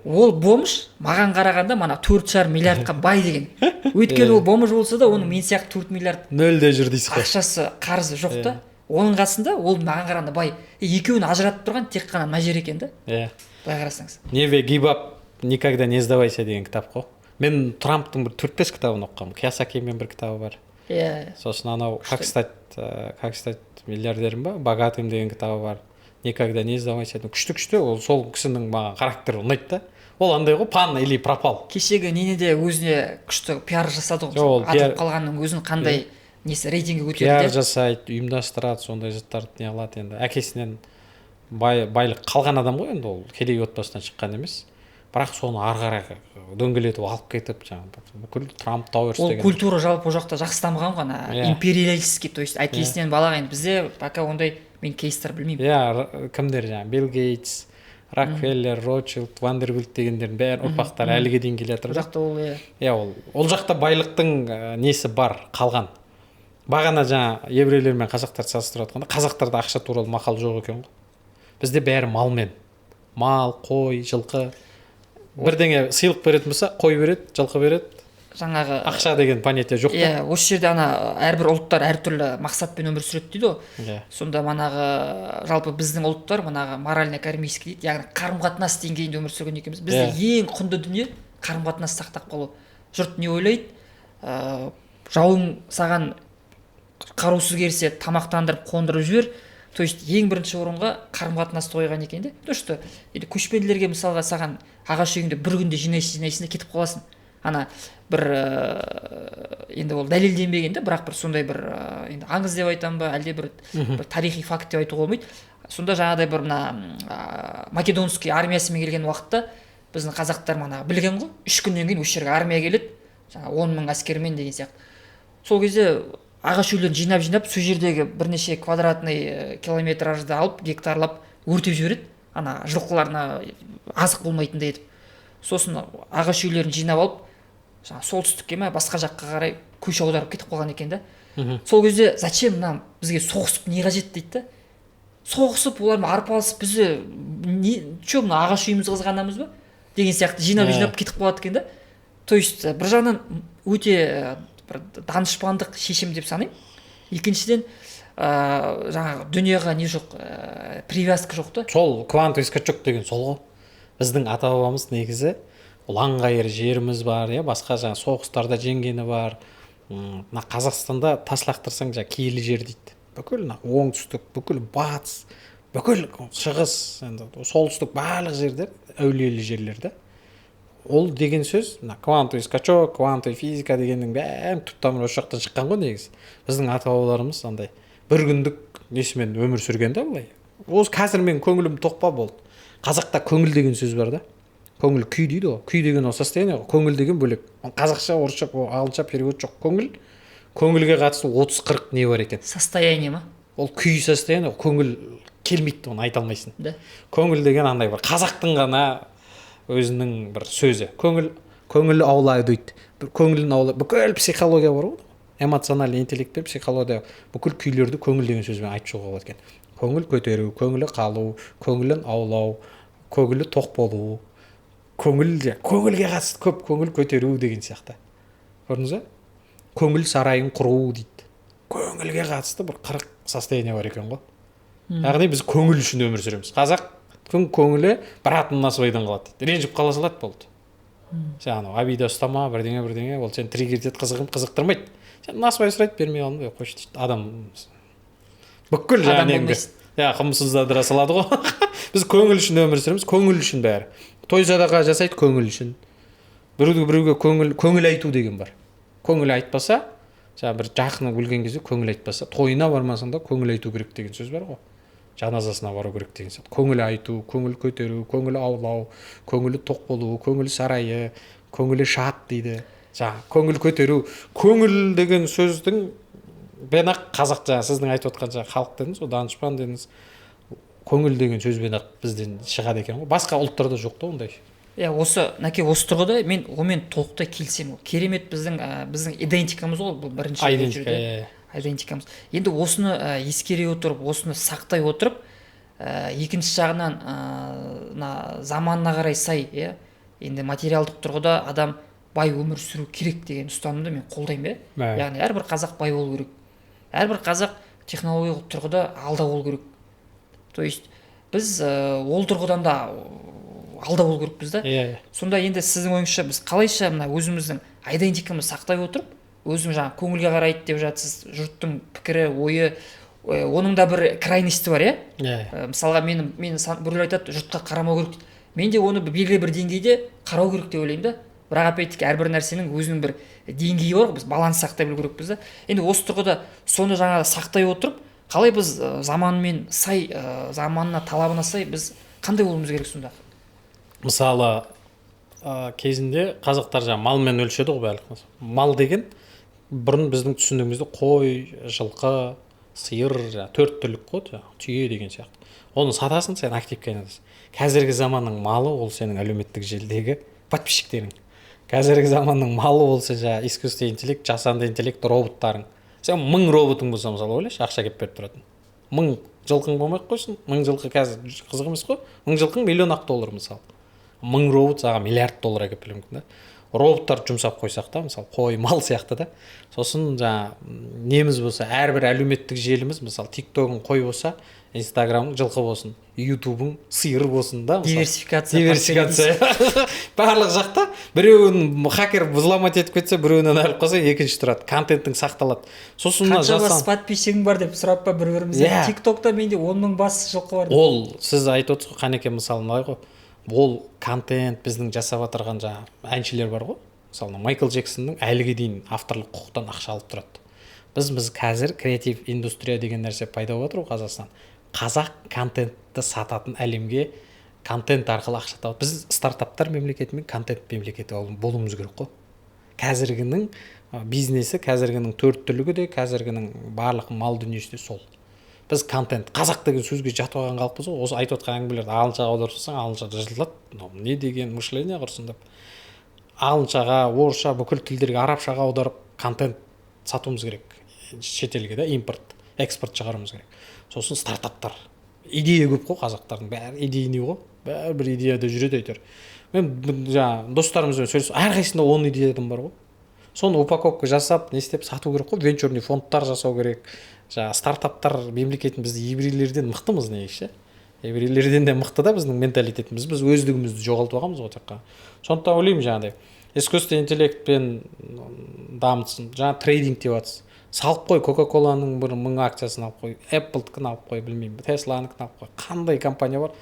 Ол бомж маған қарағанда мана 4,5 миллиардқа бай деген. Өйткені ол бомж болса да, оның мен сияқты 4 миллиард нөлде жүр дейсіз ғой. Ақшасы, қарызы жоқ та. Оның қасында ол маған қарағанда бай. Екеуін ажыратып тұрған тек қана мына жер екен да. Былай қарасаңыз. Never give up, никогда не сдавайся деген кітап қой. Мен Трамптың бір 4-5 кітабын оқығанмын. Киясакимен бір кітабы бар. Сосын анау как стать миллиардерім ба, богатым деген кітабы бар. Никогда не сдавайся. Күшті, ол сол кісінің маған характері ұнайды да. Ол андай ғой, пан или пропал. Кешегі ненеде өзіне күшті пиар жасады ғой. Атып қалғанның өзін қандай несі рейтингі көтерді. Пиар жасайды, ұйымдастырады, сондай заттарды не алады енді. Әкесінен байлық қалған адам ғой енді, ол кедей отбасынан шыққан емес. Бірақ соны ары қарай дөңгелетіп алып кетіп, бүкіл Трамп Тауэрс деген. Ол культура жалпы ол жақта жақсы дамыған ғой, империалистский, то есть әкесінен балаға енді бізде пока ондай мен кейстер білмеймін. Кімдер жаңа Билл Гейтс, Рокфеллер, Ротшильд, Вандербильт дегендердің бәрі ұрпақтары әліге дейін келе жатыр. Ол жақта ол жақта байлықтың несі бар, қалған. Бағана жаңа еврейлер мен қазақтарды салыстырып жатқанда, қазақтарда ақша туралы мақал жоқ екен ғой. Бізде бәрі малмен. Мал, қой, жылқы. Бірдеңе сыйлық беретін болса, қой береді, жылқы береді. Жаңағы ақша деген понятие жоқ та. Осы жерде әрбір ұлттар әртүрлі мақсатпен өмір сүреді дейді ғой. Сонда манағы жалпы біздің ұлттар манағы морально-кармический дейді, яғни қарым-қатынас деңгейінде өмір сүрген екенбіз. Бізде ең құнды дүние қарым-қатынас сақтап қалу. Жұрт не ойлайды? Жауың саған қарусыз келсе тамақтандырып қондырып жібер. То есть ең бірінші орынға қарым-қатынасты қойған екен де. То что көшпенділерге мысалға саған ағаш үйіңде бір күнде жинайсың да кетіп қаласың. Бір енді ол дәлелденбеген де, бірақ бір сондай бір енді аңыз деп айтам ба, әлде бір тарихи факт деп айтуға болмайды. Сонда жаңағыдай бір мына македонский армиясымен келген уақытта біздің қазақтар мана білген ғой, 3 күннен кейін осы жерге армия келеді, жаңа 10 мың әскермен деген сияқты. Сол кезде ағаш үйлерін жинап сол жердегі бірнеше квадратный километражды алып гектарлап өртеп жібереді, жылқыларына азық болмайтындай етіп. Сосын ағаш үйлерін жинап алып солтүстікке ме басқа жаққа қарай көш аударып кетіп қалған екен да. Сол кезде зачем бізге соғысып не қажет дейді да. Соғысып олармен арпалысып бізде мына ағаш үйімізді қызғанамыз ба деген сияқты жинап кетіп қалады екен да. То есть бір жағынан өте бір данышпандық шешім деп санаймын. Екіншіден жаңағы дүнияға не жоқ, привязка жоқ та. Сол квантовый скачок деген сол ғой. Біздің ата-бабамыз негізі ұланғайыр жеріміз бар, басқа жаңа соғыстарда жеңгені бар. Қазақстанда тас лақтырсаң жаңа киелі жер дейді. Бүкіл оңтүстік, бүкіл батыс, бүкіл шығыс, солтүстік барлық жерлер әулиелі жерлерді. Ол деген сөз, квантовый скачок, квантовый физика дегеннің бәрін түп-тамыр осы жақтан шыққан ғой негізі. Біздің ата-бабаларымыз андай бір күндік несімен өмір сүрген да былай. Осы қазір мен көңілім тоқпа болды. Қазақта көңіл деген сөз бар да. Көңіл күй дейді ғой. Күй деген ол состояние ғой. Көңіл деген бөлек. Қазақша, орысша, ағылшынша перевод жоқ. Көңілге қатысты 30-40 не бар екен. Состояние ма? Ол күй состояние, көңіл келмейді, оны айта алмайсың. Көңіл деген андай бір қазақтың ғана өзінің бір сөзі. Көңіл аулайды дейді. Көңілін аулайды. Бүкіл психология бар ғой. Эмоциональный интеллект пен психология бүкіл күйлерді көңіл деген сөзбен айтып шығуға болады екен. Көңіл көтеру, көңілі қалу, көңілін аулау, көңілі тоқ болу, көңілге қатысты көп көңіл көтеру деген сияқты. Көрдіңіз бе? Көңіл сарайын құру дейді. Көңілге қатысты бір 40 состояние бар екен ғой. Яғни біз көңіл үшін өмір сүреміз. Қазақ көңілі бір атын насыбайдан қалады дейді. Ренжіп қала салады болды. сен анау обида ұстама бірдеңе ол сені триггер етеді, қызықтырмайды. Сен насыбай сұрайды, бермей қалдың, қойшы дейді. Адам бүкіл жаңағы қымсыздандыра салады ғой. Біз көңіл үшін өмір сүреміз, көңіл үшін бәрі. Той садақа жасайды көңіл үшін. Біреуге көңіл айту деген бар. Көңіл айтпаса, жаңа бір жақыны өлген кезде көңіл айтпаса, тойына бармасаң да көңіл айту керек деген сөз бар ғой. Жаназасына бару керек деген сияқты. Көңіл айту, көңіл көтеру, көңіл аулау, көңілі тоқ болу, көңіл сарайы, көңілі шат дейді. Жаңа көңіл көтеру, көңіл деген сөздің бен ақ қазақ, жаңа сіздің айтып отқан жаңа халық дедіңіз, данышпан дедіңіз, көңіл деген сөзбен ақ бізден шығады екен ғой. Басқа ұлттарда жоқ та ондай. Осы Нәке, осы тұрғыда мен онымен толықтай келісемін. Керемет біздің идентикамыз ғой, бұл бірінші идентикамыз. Енді осыны ескере отырып, осыны сақтай отырып, екінші жағынан заманына қарай сай, енді материалдық тұрғыда адам бай өмір сүру керек деген ұстанымды мен қолдаймын. Яғни әрбір қазақ бай болу керек. Әрбір қазақ технологиялық тұрғыда алда болу керек. То есть біз ол тұрғыдан да алда болу керекпіз да. Сонда енді сіздің ойыңызша біз қалайша мына өзіміздің идентикамызды сақтай отырып, өзің жаңа көңілге қарайды деп жатсыз, жұрттың пікірі, ойы, оның да бір крайності бар, мысалға мені біреулер айтады, жұртқа қарамау керек. Мен де оны белгілі бір деңгейде қарау керек деп ойлаймын да. Бірақ опять-таки әрбір нәрсенің өзінің бір деңгейі бар, біз баланс сақтай білу керекпіз да. Енді осы тұрғыда соны жаңа сақтай отырып, қалай біз заманмен сай, заманына талабына сай біз қандай болуымыз керек сонда? Мысалы, кезінде қазақтар жаңа малмен өлшеді ғой барлық. Мал деген бұрын біздің түсінігімізде қой, жылқы, сиыр, 4 түлік қой, түйе деген сияқты. Оны сатасың, сен активке айналасың. Қазіргі заманның малы ол сенің әлеуметтік желідегі подписчиктерің. Қазіргі заманның малы болса жаңа искусственный интеллект, жасанды интеллект, роботтарың. Сен 1000 роботың болса, мысалы, ойлашы, ақша келіп беріп тұратын. 1000 жылқың болмай қойсын, 1000 жылқы қазір қызық емес қой. 1000 жылқың $1,000,000 мысалы. 1000 робот саған $1,000,000 әкеліп беруі мүмкін да. Роботтар жұмсап қойсақ та, мысалы, қой, мал сияқты да. Сосын жаңа неміз болса, әрбір әлеуметтік желіміз, мысалы, TikTok'ың қой болса, Instagram'ың жылқы болсын, YouTube'ың сиыр болсын да. Диверсификация. Барлық жақта біреуін хакер взломать етіп кетсе, біреуінен алып қалса, екінші тұрады. Контенттің сақталады. Сосын қанша бас подписчигің бар деп сұрап па бір-бірімізден. TikTok'та менде 10,000 бас жылқы бар. Ол сіз айтып отырсыз ғой, Қанеке мысалын алайық ғой. Ол контент біздің жасап отырған жаңа әншілер бар ғой. Мысалы, Майкл Джексонның әліге дейін авторлық құқықтан ақша алып тұрады. Біз қазір креатив индустрия деген нәрсе пайда болып жатыр ғой Қазақстан. Қазақ контентті сататын әлемге контент арқылы ақша табады. Біз стартаптар мемлекеті мен контент мемлекеті болуымыз керек қой. Қазіргінің бизнесі, қазіргінің 4 түлігі де, қазіргінің барлық мал дүниесі де сол. Біз контент, қазақ деген сөзге жатып алған қалыппыз ғой. Осы айтып отқан әңгімелерді ағылшыншаға аударсаң, ағылшынша жазылады. Не деген мышление құрсын деп. Ағылшыншаға, орысша, бүкіл тілдерге, арабшаға аударып контент сатуымыз керек. Шетелге де импорт, экспорт шығаруымыз керек. Сосын стартаптар. Идея көп қой қазақтардың, бәрі идейный ғой. Бәрі бір идеяда жүреді әйтеуір. Мен жаңа достарымызбен сөйлесіп, әрқайсында 10 идеям бар ғой. Соны упаковка жасап, не істеп сату керек қой, венчурный фондтар жасау керек. Жаңа стартаптар мемлекетін бізді еврейлерден мықтымыз негізі. Еврейлерден де мықты да біздің менталитетіміз. Біз өздігімізді жоғалтып алғанбыз ғой таққа. Сондықтан ойлаймын жаңағыдай. Искусственный интеллектпен дамытсын, жаңа трейдинг деп жатсыз. Салып қой, Кока-Коланың бір 1000 акциясын алып қой, Apple-тікін алып қой, білмеймін, Tesla-ныкін алып қой. Қандай компания бар?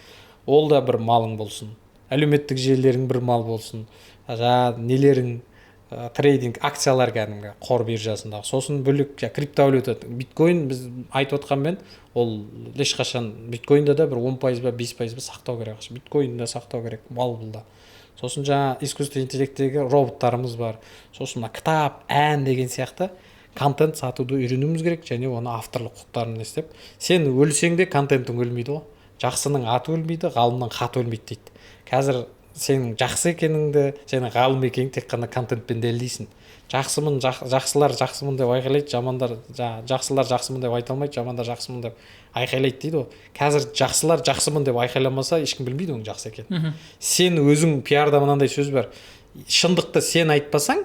Ол да бір малың болсын. Әлеуметтік желілерің бір мал болсын. Жаңа нелерің трейдинг, акциялар кәдімгі қор биржасындағы. Сосын бөлек криптовалюта, биткоин біз айтып отқанмен, ол ешқашан биткоинда да бір 10% ба 5% ба сақтау керек. Биткоинда сақтау керек, мал бұлда. Сосын жаңа искусственный интеллекттегі роботтарымыз бар. Сосын кітап, ән деген сияқты контент сатуды үйренуіміз керек, және оны авторлық құқықтарын істеп. Сен өлсең де контентің өлмейді ғой. Жақсының аты өлмейді, ғалымның хаты өлмейді дейді. Қазір сенің жақсы екеніңді, сенің ғалым екенің тек қана контентпен дәлелдейсің. Жақсымын, жақсылар жақсымын деп айқайлайды, жамандар жақсылар жақсымын деп айта алмайды, жамандар жақсымын деп айқайлайды дейді ғой. Қазір жақсылар жақсымын деп айқайламаса, ешкім білмейді оның жақсы екенін. Сен өзің пиарда мынандай сөз бар. Шындықты сен айтпасаң,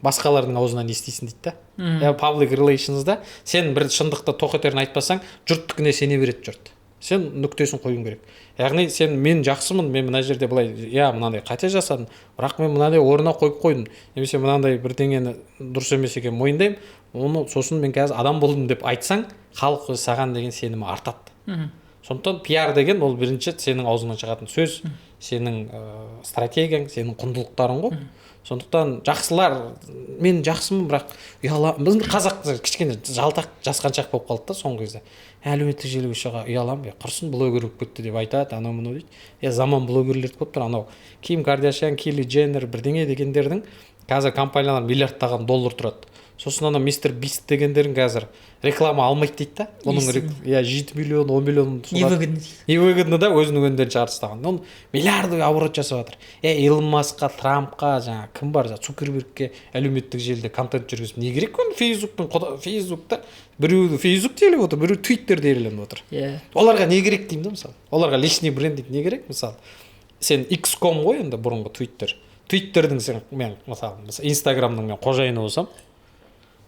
басқалардың аузынан естисің дейді да. Public relations'да сен бір шындықты тоқетерін айтпасаң, жұрттікіне сене береді жұрт. сен нүктесін қоюың керек. Яғни сен мен жақсымын, мен мына жерде былай мынандай қате жасадым, бірақ мен мынандай орнына қойып қойдым, немесе мынандай бірдеңені дұрыс емес екенін мойындаймын, оны сосын мен қазір адам болдым деп айтсаң, халық саған деген сенімі артады. Сондықтан пиар деген ол бірінші сенің аузыңнан шығатын сөз, сенің стратегияң, сенің құндылықтарың ғой. Сондықтан жақсылар, мен жақсымын, бірақ біздің қазақ кішкене жалтақ, жасқаншақ болып қалды да соңғы кезде. Әлеуметтік желіге шыға ұяламын, құрсын блогер болып кетті деп айтады, анау мынау дейді. Заман блогерлерді болып тұр, анау Ким Кардашьян, Килли Дженнер, бірдеңе дегендердің қазір компаниялар миллиардтаған доллар тұрады. Сосын ана мистер Бист дегендердің қазір реклама алмайды дейді да. Оның 7 миллион, 10 миллион невыгодно да өзінің өндерін шығарып тастаған. Оны миллиарды оборот жасап жатыр. Илон Маскқа, Трампқа, жаңа кім бар, Цукербергке әлеуметтік желіде контент жүргізіп не керек оны? Фейсбукта біреу Фейсбук деліп отыр, біреу Твиттер деліп отыр. Оларға не керек деймін да, мысалы. Оларға личный брендинг не керек, мысалы. Сен X.com ғой енді бұрынғы Твиттер. Твиттердің сен мен мысалы Инстаграмның мен қожайыны болсам,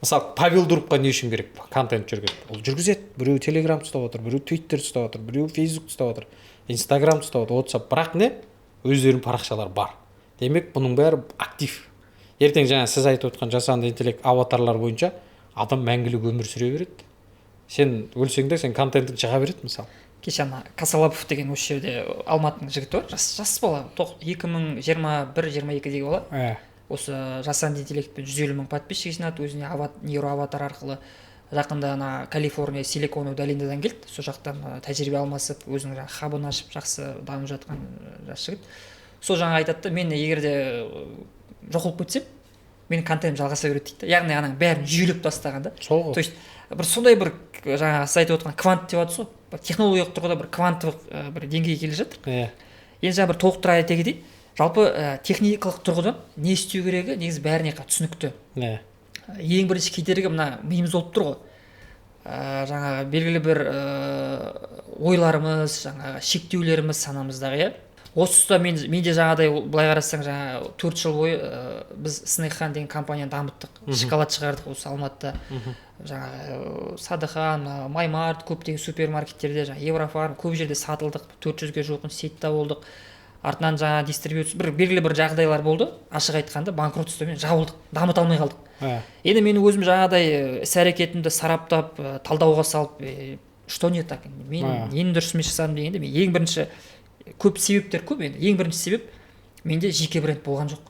мысалы Павел Дурбқа не үшін керек контент жүргізеді? Ол жүргізеді. Біреу Телеграм ұстап отыр, біреу Твиттер ұстап отыр, біреу Фейсбук ұстап отыр, Инстаграм ұстап отыр, WhatsApp. Бірақ не? Өздерінің парақшалары бар. Демек, бұның бәрі актив. Ертең жаңа сіз айтып отқан жасанды интеллект аватарлар бойынша адам мәңгілік өмір сүре береді. Сен өлсең де сен контентің шыға береді мысалы. Кеше ана Касалапов деген осы жерде Алматының жігіті бар, жас бала, 2021-22-дегі бала. Осы жасанды интеллектпен 150 мың подписчик жинады, өзіне нейроаватар арқылы. Жақында ана Калифорния Силиконовый долинадан келді, сол жақтан тәжірибе алмасып, өзінің хабын ашып, жақсы дамып жатқан жас жігіт. Сол жаңа айтады, мен егер де жоғалып кетсем, менің контентім жалғаса береді дейді. Яғни ананың бәрін жүйелеп тастаған да. То есть бір сондай бір жаңа сіз айтып отқан квант деп жатсыз ғой, технологиялық тұрғыда бір кванттық бір деңгейге келе жатыр. Енді жаңа бір толықтыра айта кетейін. Жалпы техникалық тұрғыдан не істеу керегі негізі бәріне түсінікті. Ең бірінші кедергі мына миымыз болып тұр ғой. Жаңағы белгілі бір ойларымыз, жаңағы шектеулеріміз санамыздағы, осы тұста менде жаңағыдай былай қарасаң, жаңа 4 жыл бойы біз Снейхан деген компанияны дамыттық. Шоколад шығардық осы Алматыда. Жаңағы Садыхан, Маймарт, көптеген супермаркеттерде, жаңа Еврофарм көп жерде сатылдық. 400-ге жуық сетьта болдық. Артынан жаңа дистрибьютор белгілі бір жағдайлар болды. Ашық айтқанда банкротствомен жабылдық, дамыта алмай қалдық. Енді мен өзім жаңағыдай іс-әрекетімді сараптап, талдауға салып, что не так? Мен нені дұрыс емес жасадым дегенде, мен ең бірінші көп себептер көп енді. Ең бірінші себеп менде жеке бренд болған жоқ.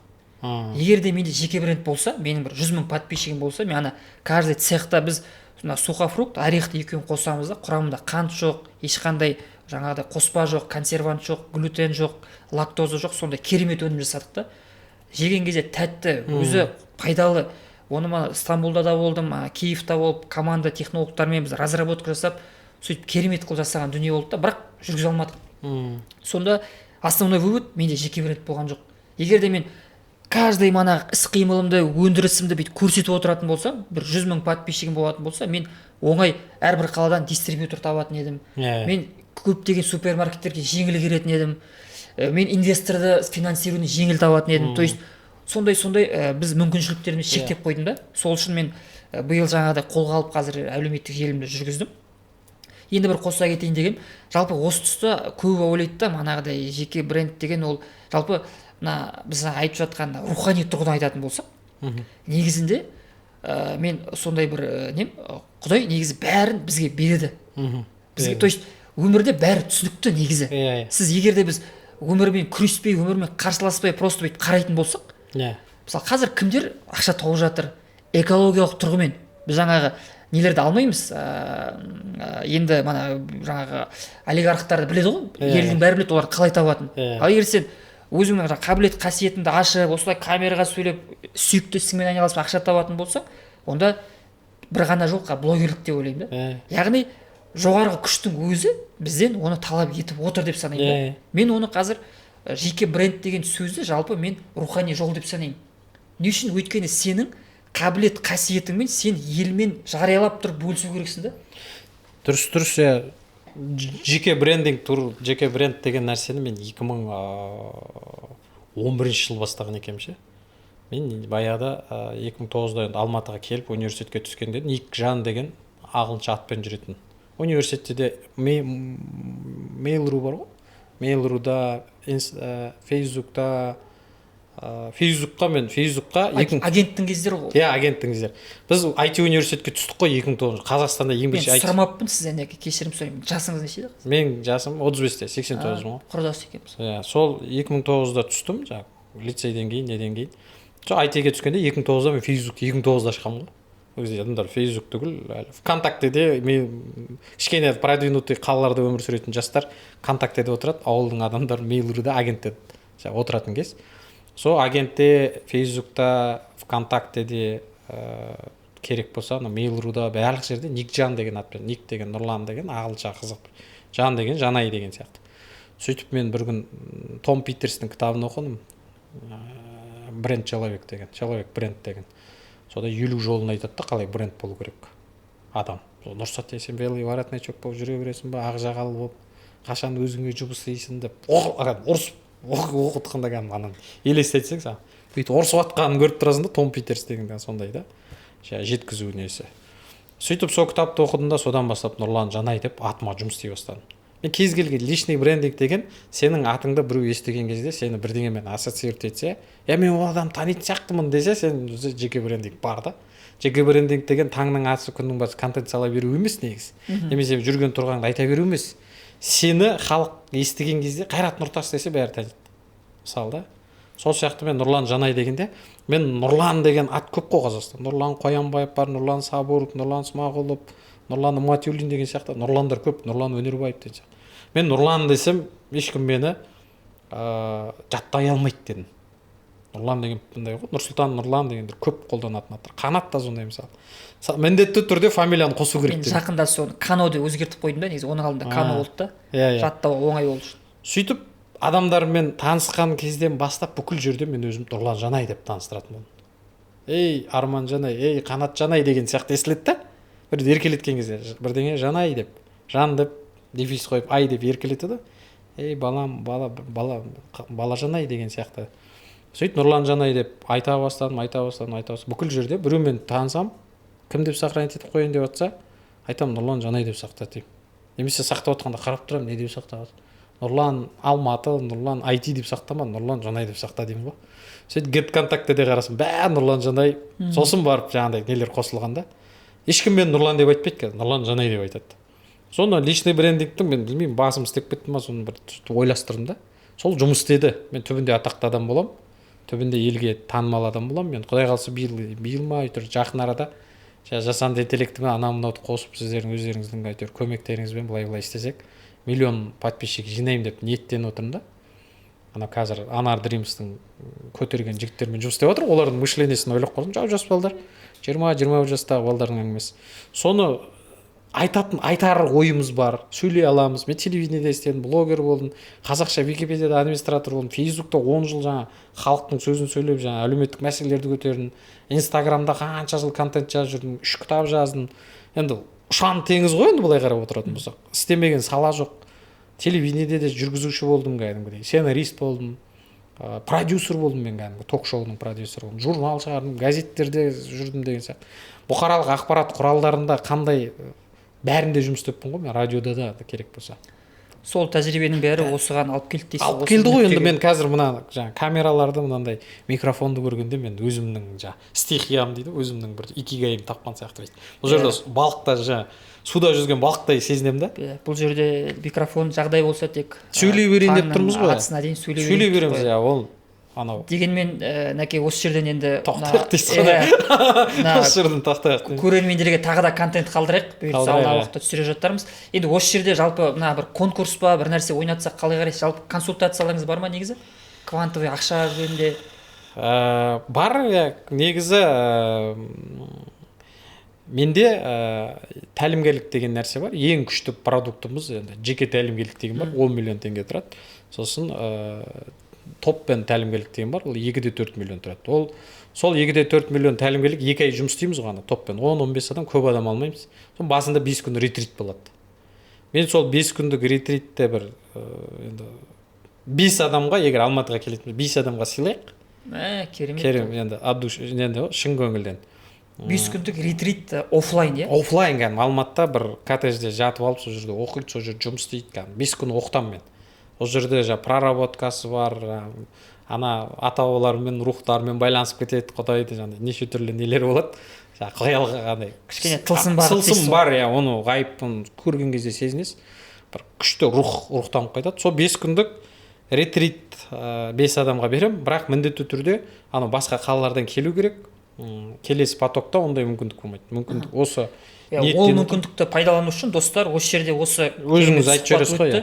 Егер де менде жеке бренд болса, менің бір 100 мың подписчигім болса, мен ана каждый цехта біз сухофрукт, орехты екеуін қосамыз да, құрамында қант жоқ, ешқандай жаңағыдай қоспа жоқ, консервант жоқ, глютен жоқ, лактоза жоқ, сондай керемет өнім жасадық та. Жеген кезде тәтті, өзі пайдалы. Оны мен Стамбулда да болдым, Киевта болып, команда технологтармен біз разработка жасап, сөйтіп керемет қылып жасаған дүние болды да, бірақ жүргізе алмадық. Сонда основной вывод, менде жеке бренд болған жоқ. Егер де мен каждый манағы іс-қимылымды, өндірісімді бүйтіп көрсетіп отыратын болсам, бір 100 мың подписчигім болатын болса, мен оңай әрбір қаладан дистрибьютор табатын едім. Мен көптеген супермаркеттерге жеңіл келетін едім. Мен инвесторды финансирование жеңіл табатын едім. То есть сондай біз мүмкіншіліктерімізді шектеп қойдым да. Сол үшін мен биыл жаңағыдай қолға алып қазір әлеуметтік желімді жүргіздім. Енді бір қоса кетейін деген, жалпы осы тұста көбі ойлайды да, манағыдай жеке бренд деген ол жалпы мына біз айтып жатқан рухани тұрғыдан айтатын болсақ, негізінде мен сондай бір Құдай негізі бәрін бізге береді. Бізге, то есть өмірде бәрі түсінікті негізі. Сіз егер де біз өмірмен күреспей, өмірмен қарсыласпай, просто бүйтіп қарайтын болсақ, мысалы қазір кімдер ақша тауып жатыр, экологиялық тұрғымен біз жаңағы нелерді алмаймыз. Енді мана жаңағы олигархтарды біледі ғой, елдің бәрі біледі, олар қалай табатын. Ал егер сен өзіңнің қабілет қасиетіңді ашып, осылай камераға сөйлеп, сүйікті ісіңмен айналысып ақша табатын болсаң, онда бір ғана жол блогерлік деп ойлаймын да. Яғни жоғарғы күштің өзі бізден оны талап етіп отыр деп санаймын. Мен оны қазір жеке бренд деген сөзді жалпы мен рухани жол деп санаймын. Не үшін? Өйткені сенің қабілет қасиетіңмен сен елмен жариялап тұрып бөлісу керексің да. Дұрыс, жеке брендинг жеке бренд деген нәрсені мен 2011 жыл бастаған екенмін ше. Мен баяғыда 2009-да Алматыға келіп университетке түскенде Ник Жан деген ағылшынша атпен жүретін университетте Mail.ru бар ғой, Mail.ru'да, Facebook'та, Фейсбукқа агенттің кездері ғой. иә, агенттің кездері. Біз IT университетке түстік қой 2009. Қазақстанда ең Мен бірінші IT. сұрамаппын сізден, кешірім сұраймын. Жасыңыз нешеде? Мен жасым 35-те, 89 ғой. Құрдас екенбіз. Иә, сол 2009-да түстім, лицейден кейін, неден кейін. Сол IT-ге түскенде 2009-да мен Facebook 2009-да ашқанмын ғой. Ол кезде адамдар Facebook түгіл, ВКонтактеде мен кішкене продвинутый қалаларда өмір сүретін жастар ВКонтактеде отырады, ауылдың адамдары Mail.ru'да, агентте отыратын кез. Сол агентте, Facebook'та, ВКонтактеде керек болса, Mail.ru'да барлық жерде Никжан деген атпен, Ник деген Нұрлан деген, ағылшынша қызық, Жан деген Жанай деген сияқты. Сөйтіп мен бір күн Том Питерстің кітабын оқыдым. Бренд человек деген, человек бренд деген. Сода 50 жолын айтады да, қалай бренд болу керек адам. Нұрсат Есенбелый воротничок болып жүре бересің ба, ақ жағалы болып, қашан өзіңе жұмыс істейсің деп ұрысып оқытқанда ғана елестетсең саған. Бүйтіп ұрысып жатқанын көріп тұрасың да, Том Питерс деген сондай да. Жеткізу несі. Сөйтіп сол кітапты оқыдым да, содан бастап Нұрлан Жанай деп атыма жұмыс істей бастадым. Мен кез келген личный брендинг деген сенің атыңды біреу естіген кезде сені бірдеңемен ассоциировать етсе, мен ол адам танитын сияқтымын десе, сен жеке брендинг бар да. Жеке брендинг деген таңның атысы күннің батысы контент сала беру емес негізі. Немесе жүрген тұрғанды айта беру емес. Сені халық естіген кезде Қайрат Нұртас десе бәрі таниды. Мысалы да. Сол сияқты мен Нұрлан Жанай дегенде, мен Нұрлан деген ат көп қой Қазақстан. Нұрлан Қоянбаев бар, Нұрлан Сабуров, Нұрлан Смағұлов, Нұрлан Уматюлин деген сияқты, Нұрландар көп, Нұрлан Өнербаев деген сияқты. Мен Нұрлан десем, ешкім мені жаттай алмайды дедім. Нұрлан деген бұндай ғой, Нұрсұлтан Нұрлан дегендер көп қолданатын аттар. Қанат та сондай мысалы. Міндетті түрде фамилияны қосу керек дедім. Мен жақында соны Кано деп өзгертіп қойдым да, негізі оның алдында Кано болды да. Жаттау оңай болды. Сөйтіп адамдармен танысқан кезден бастап бүкіл жерде мен өзім Нұрлан Жанай деп таныстыратын болдым. Ей, Арман Жанай, ей, Қанат Жанай деген сияқты естіледі да. Бір еркелеткен кезде бірдеңе Жанай деп, Жан деп дефис қойып, ай деп еркелетеді. Ей, балам, бала Жанай деген сияқты. Сөйтіп Нұрлан Жанай деп айта бастадым. Бүкіл жерде біреумен танысам, кім деп сохранить етіп қояйын деп жатса, айтам Нұрлан Жанай деп сақта деймін. Немесе сақтап отқанда қарап тұрамын, не деп сақтап жатыр. Нұрлан Алматы, Нұрлан IT деп сақтама, Нұрлан Жанай деп сақта деймін ғой. Сөйтіп GetContact'те қарасам, бәрі Нұрлан Жанай, сосын барып жаңағыдай нелер қосылғанда, ешкім мен Нұрлан деп айтпайды қазір, Нұрлан Жанай деп айтады. Соны личный брендингтің мен білмеймін, басым істеп кеттім ма, соны бір ойластырдым да. Сол жұмыс істеді. Мен түбінде атақты адам боламын, түбінде елге танымал адам боламын. Мен Құдай қаласа биыл ма әйтеуір жақын арада жасанды интеллектімен анау-мынауды қосып сіздердің өздеріңіздің әйтеуір көмектеріңізбен былай істесек, миллион подписчик жинаймын деп ниеттеніп отырмын да. Ана қазір Анар Дримстің көтерген жігіттермен жұмыс істеп отыр. Олардың мышлениесін ойлап қойдым. Жас балдар, 20-21 жастағы балдардың әңгімесі. Соны айтар ойымыз бар, сөйлей аламыз. Мен телевидениеде істедім, блогер болдым, қазақша Википедияда администратор болдым, Фейсбукта 10 жыл жаңа халықтың сөзін сөйлеп, жаңа әлеуметтік мәселелерді көтердім. Инстаграмда қанша жыл контент жазып жүрдім, 3 кітап жаздым. Енді ұшан теңіз ғой енді былай қарап отыратын болсақ. Істемеген сала жоқ. Телевидениеде де жүргізуші болдым кәдімгідей, сценарист болдым, продюсер болдым мен кәдімгі, ток-шоудың продюсері болдым, журнал шығардым, газеттерде жүрдім деген сияқты. Бұқаралық ақпарат құралдарында қандай бәрінде жұмыс істеппін ғой, мен радиода да керек болса. Сол тәжірибенің бәрі осыған алып келді дейсіз. Алып келді ғой, енді мен қазір мына жаңа камераларды, мынандай микрофонды көргенде мен өзімнің жаңа стихиям дейді, өзімнің бір икигайым тапқан сияқты дейді. Бұл жерде балықта жаңа суда жүзген балықтай сезінемін да. Бұл жерде микрофон жағдай болса тек сөйлей берейін деп тұрмыз ғой. Атысына дейін сөйлей береміз, иә, ол анау. Дегенмен Нәке осы жерден енді тоқтайық дейсіз ғой. Осы жерден тоқтайық. Көрермендерге тағы да контент қалдырайық. Бұйыртса алдағы уақытта түсіре жатармыз. Енді осы жерде жалпы мына бір конкурс па, бір нәрсе ойнатсақ қалай қарайсыз? Жалпы консультацияларыңыз бар ма негізі? Квантовый ақша жөнінде? Бар, негізі менде тәлімгерлік деген нәрсе бар. Ең күшті продуктымыз енді жеке тәлімгерлік деген бар, 10 миллион теңге тұрады. Сосын топпен тәлімгерлік деген бар, ол 2-4 миллион тұрады. Ол сол 2-4 миллион тәлімгерлік 2 ай жұмыс істейміз ғана топпен. 10-15 адам, көп адам алмаймыз. Соның басында 5 күн ретрит болады. Мен сол 5 күндік ретритте бір енді 5 адамға, егер Алматыға келетін 5 адамға сыйлайық. Керемет. Керемет, енді шын көңілден. 5 күндік ретрит офлайн, иә? Офлайн кәдімгі Алматыда бір коттеджде жатып алып сол жерде оқиды, сол жерде жұмыс істейді кәдімгі 5 күн оқытамын мен. Ол жерде проработкасы бар, ана ата бабалармен рухтармен байланысып кетеді, құдайды жаңағыдай неше түрлі нелер болады. Қандай кішкене тылсым бар, иә, оны ғайыпын көрген кезде сезінесіз. Бір күшті рухтанып қайтады. Сол 5 күндік ретрит 5 адамға беремін, бірақ міндетті түрде басқа қалалардан келу керек. Келесі потокта ондай мүмкіндік болмайды. Мүмкіндік осы ол мүмкіндікті пайдалану үшін достар осы жерде осы өзіңіз айтып жүресіз ғой.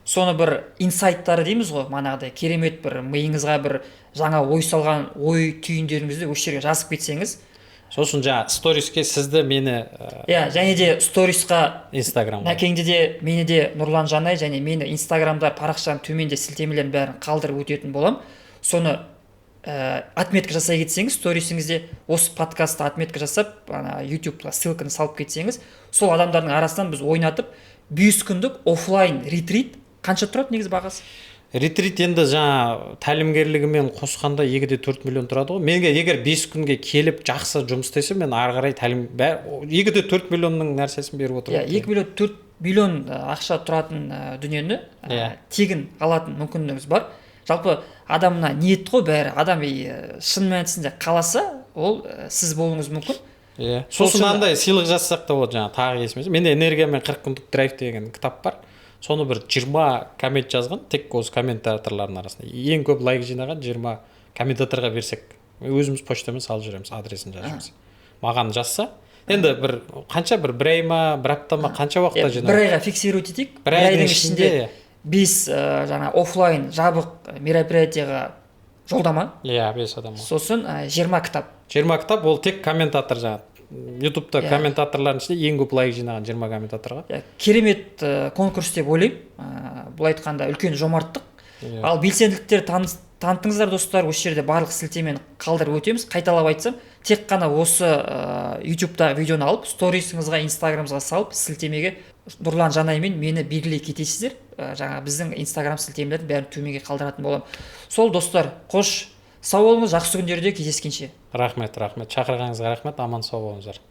Соны бір инсайттары дейміз ғой, манағыдай керемет бір миыңызға бір жаңа ой салған ой түйіндеріңізді осы жерге жазып кетсеңіз, сосын жаңа сториске сізді, мені, және де сторисқа инстаграмға, Нәкеңді де, мені де Нұрлан Жанай, және мені инстаграмда парақшаның төменде сілтемелерін бәрін қалдырып өтетін болам. Соны отметка жасай кетсеңіз, сторисіңізде осы подкастты отметка жасап, ютубқа ссылканы салып кетсеңіз, сол адамдардың арасынан біз ойнатып 5 күндік офлайн ретрит қанша тұрады негізі бағасы? Ретрит енді жаңа тәлімгерлігімен қосқанда 2-4 миллион тұрады ғой. Менге егер 5 күнге келіп жақсы жұмыс істесе, мен ары қарай 2-4 миллионның нәрсесін беріп отырмын. 2-4 миллион ақша тұратын дүниені тегін алатын мүмкіндігіңіз бар. Жалпы адамына ниет қой бәрі. Адам шын мәнісінде қаласа, ол сіз болуыңыз мүмкін. Сосын андай сыйлық жасасақ та болады, жаңа тағы есіме. Менде «Энергия мен 40 күндік драйв» деген кітап бар. Соны бір 20 коммент жазған, тек осы комментаторлардың арасында. Ең көп лайк жинаған 20 комментаторға берсек, өзіміз почтамен салып жүреміз, адресін жазамыз. Маған жазса, енді бір қанша, бір ай ма, бір апта ма, қанша уақытта жинап? Бір айға фиксировать етейік. Бір айдың ішінде 5 жаңа офлайн жабық мероприятияға жолдама. 5 адам. Сосын 20 кітап. 20 кітап, ол тек комментатор жаңа. Ютубта комментаторлардың ішінде ең көп лайк жинаған 20 комментаторға. Керемет конкурс деп ойлаймын. Бұл айтқанда үлкен жомарттық. Ал белсенділіктер танытыңыздар достар, осы жерде барлық сілтемені қалдырып өтеміз. Қайталап айтсам, тек қана осы ютубтағы видеоны алып, сторисіңізға, инстаграмыңызға салып, сілтемеге Нұрлан Жанай мен мені белгілей кетесіздер. Жаңа біздің инстаграм сілтемелерін бәрін төменге қалдыратын болам. Сол достар, қош, сау болыңыз, жақсы күндерде кездескенше. Рахмет. Шақырғаныңызға рахмет, аман сау болыңыздар.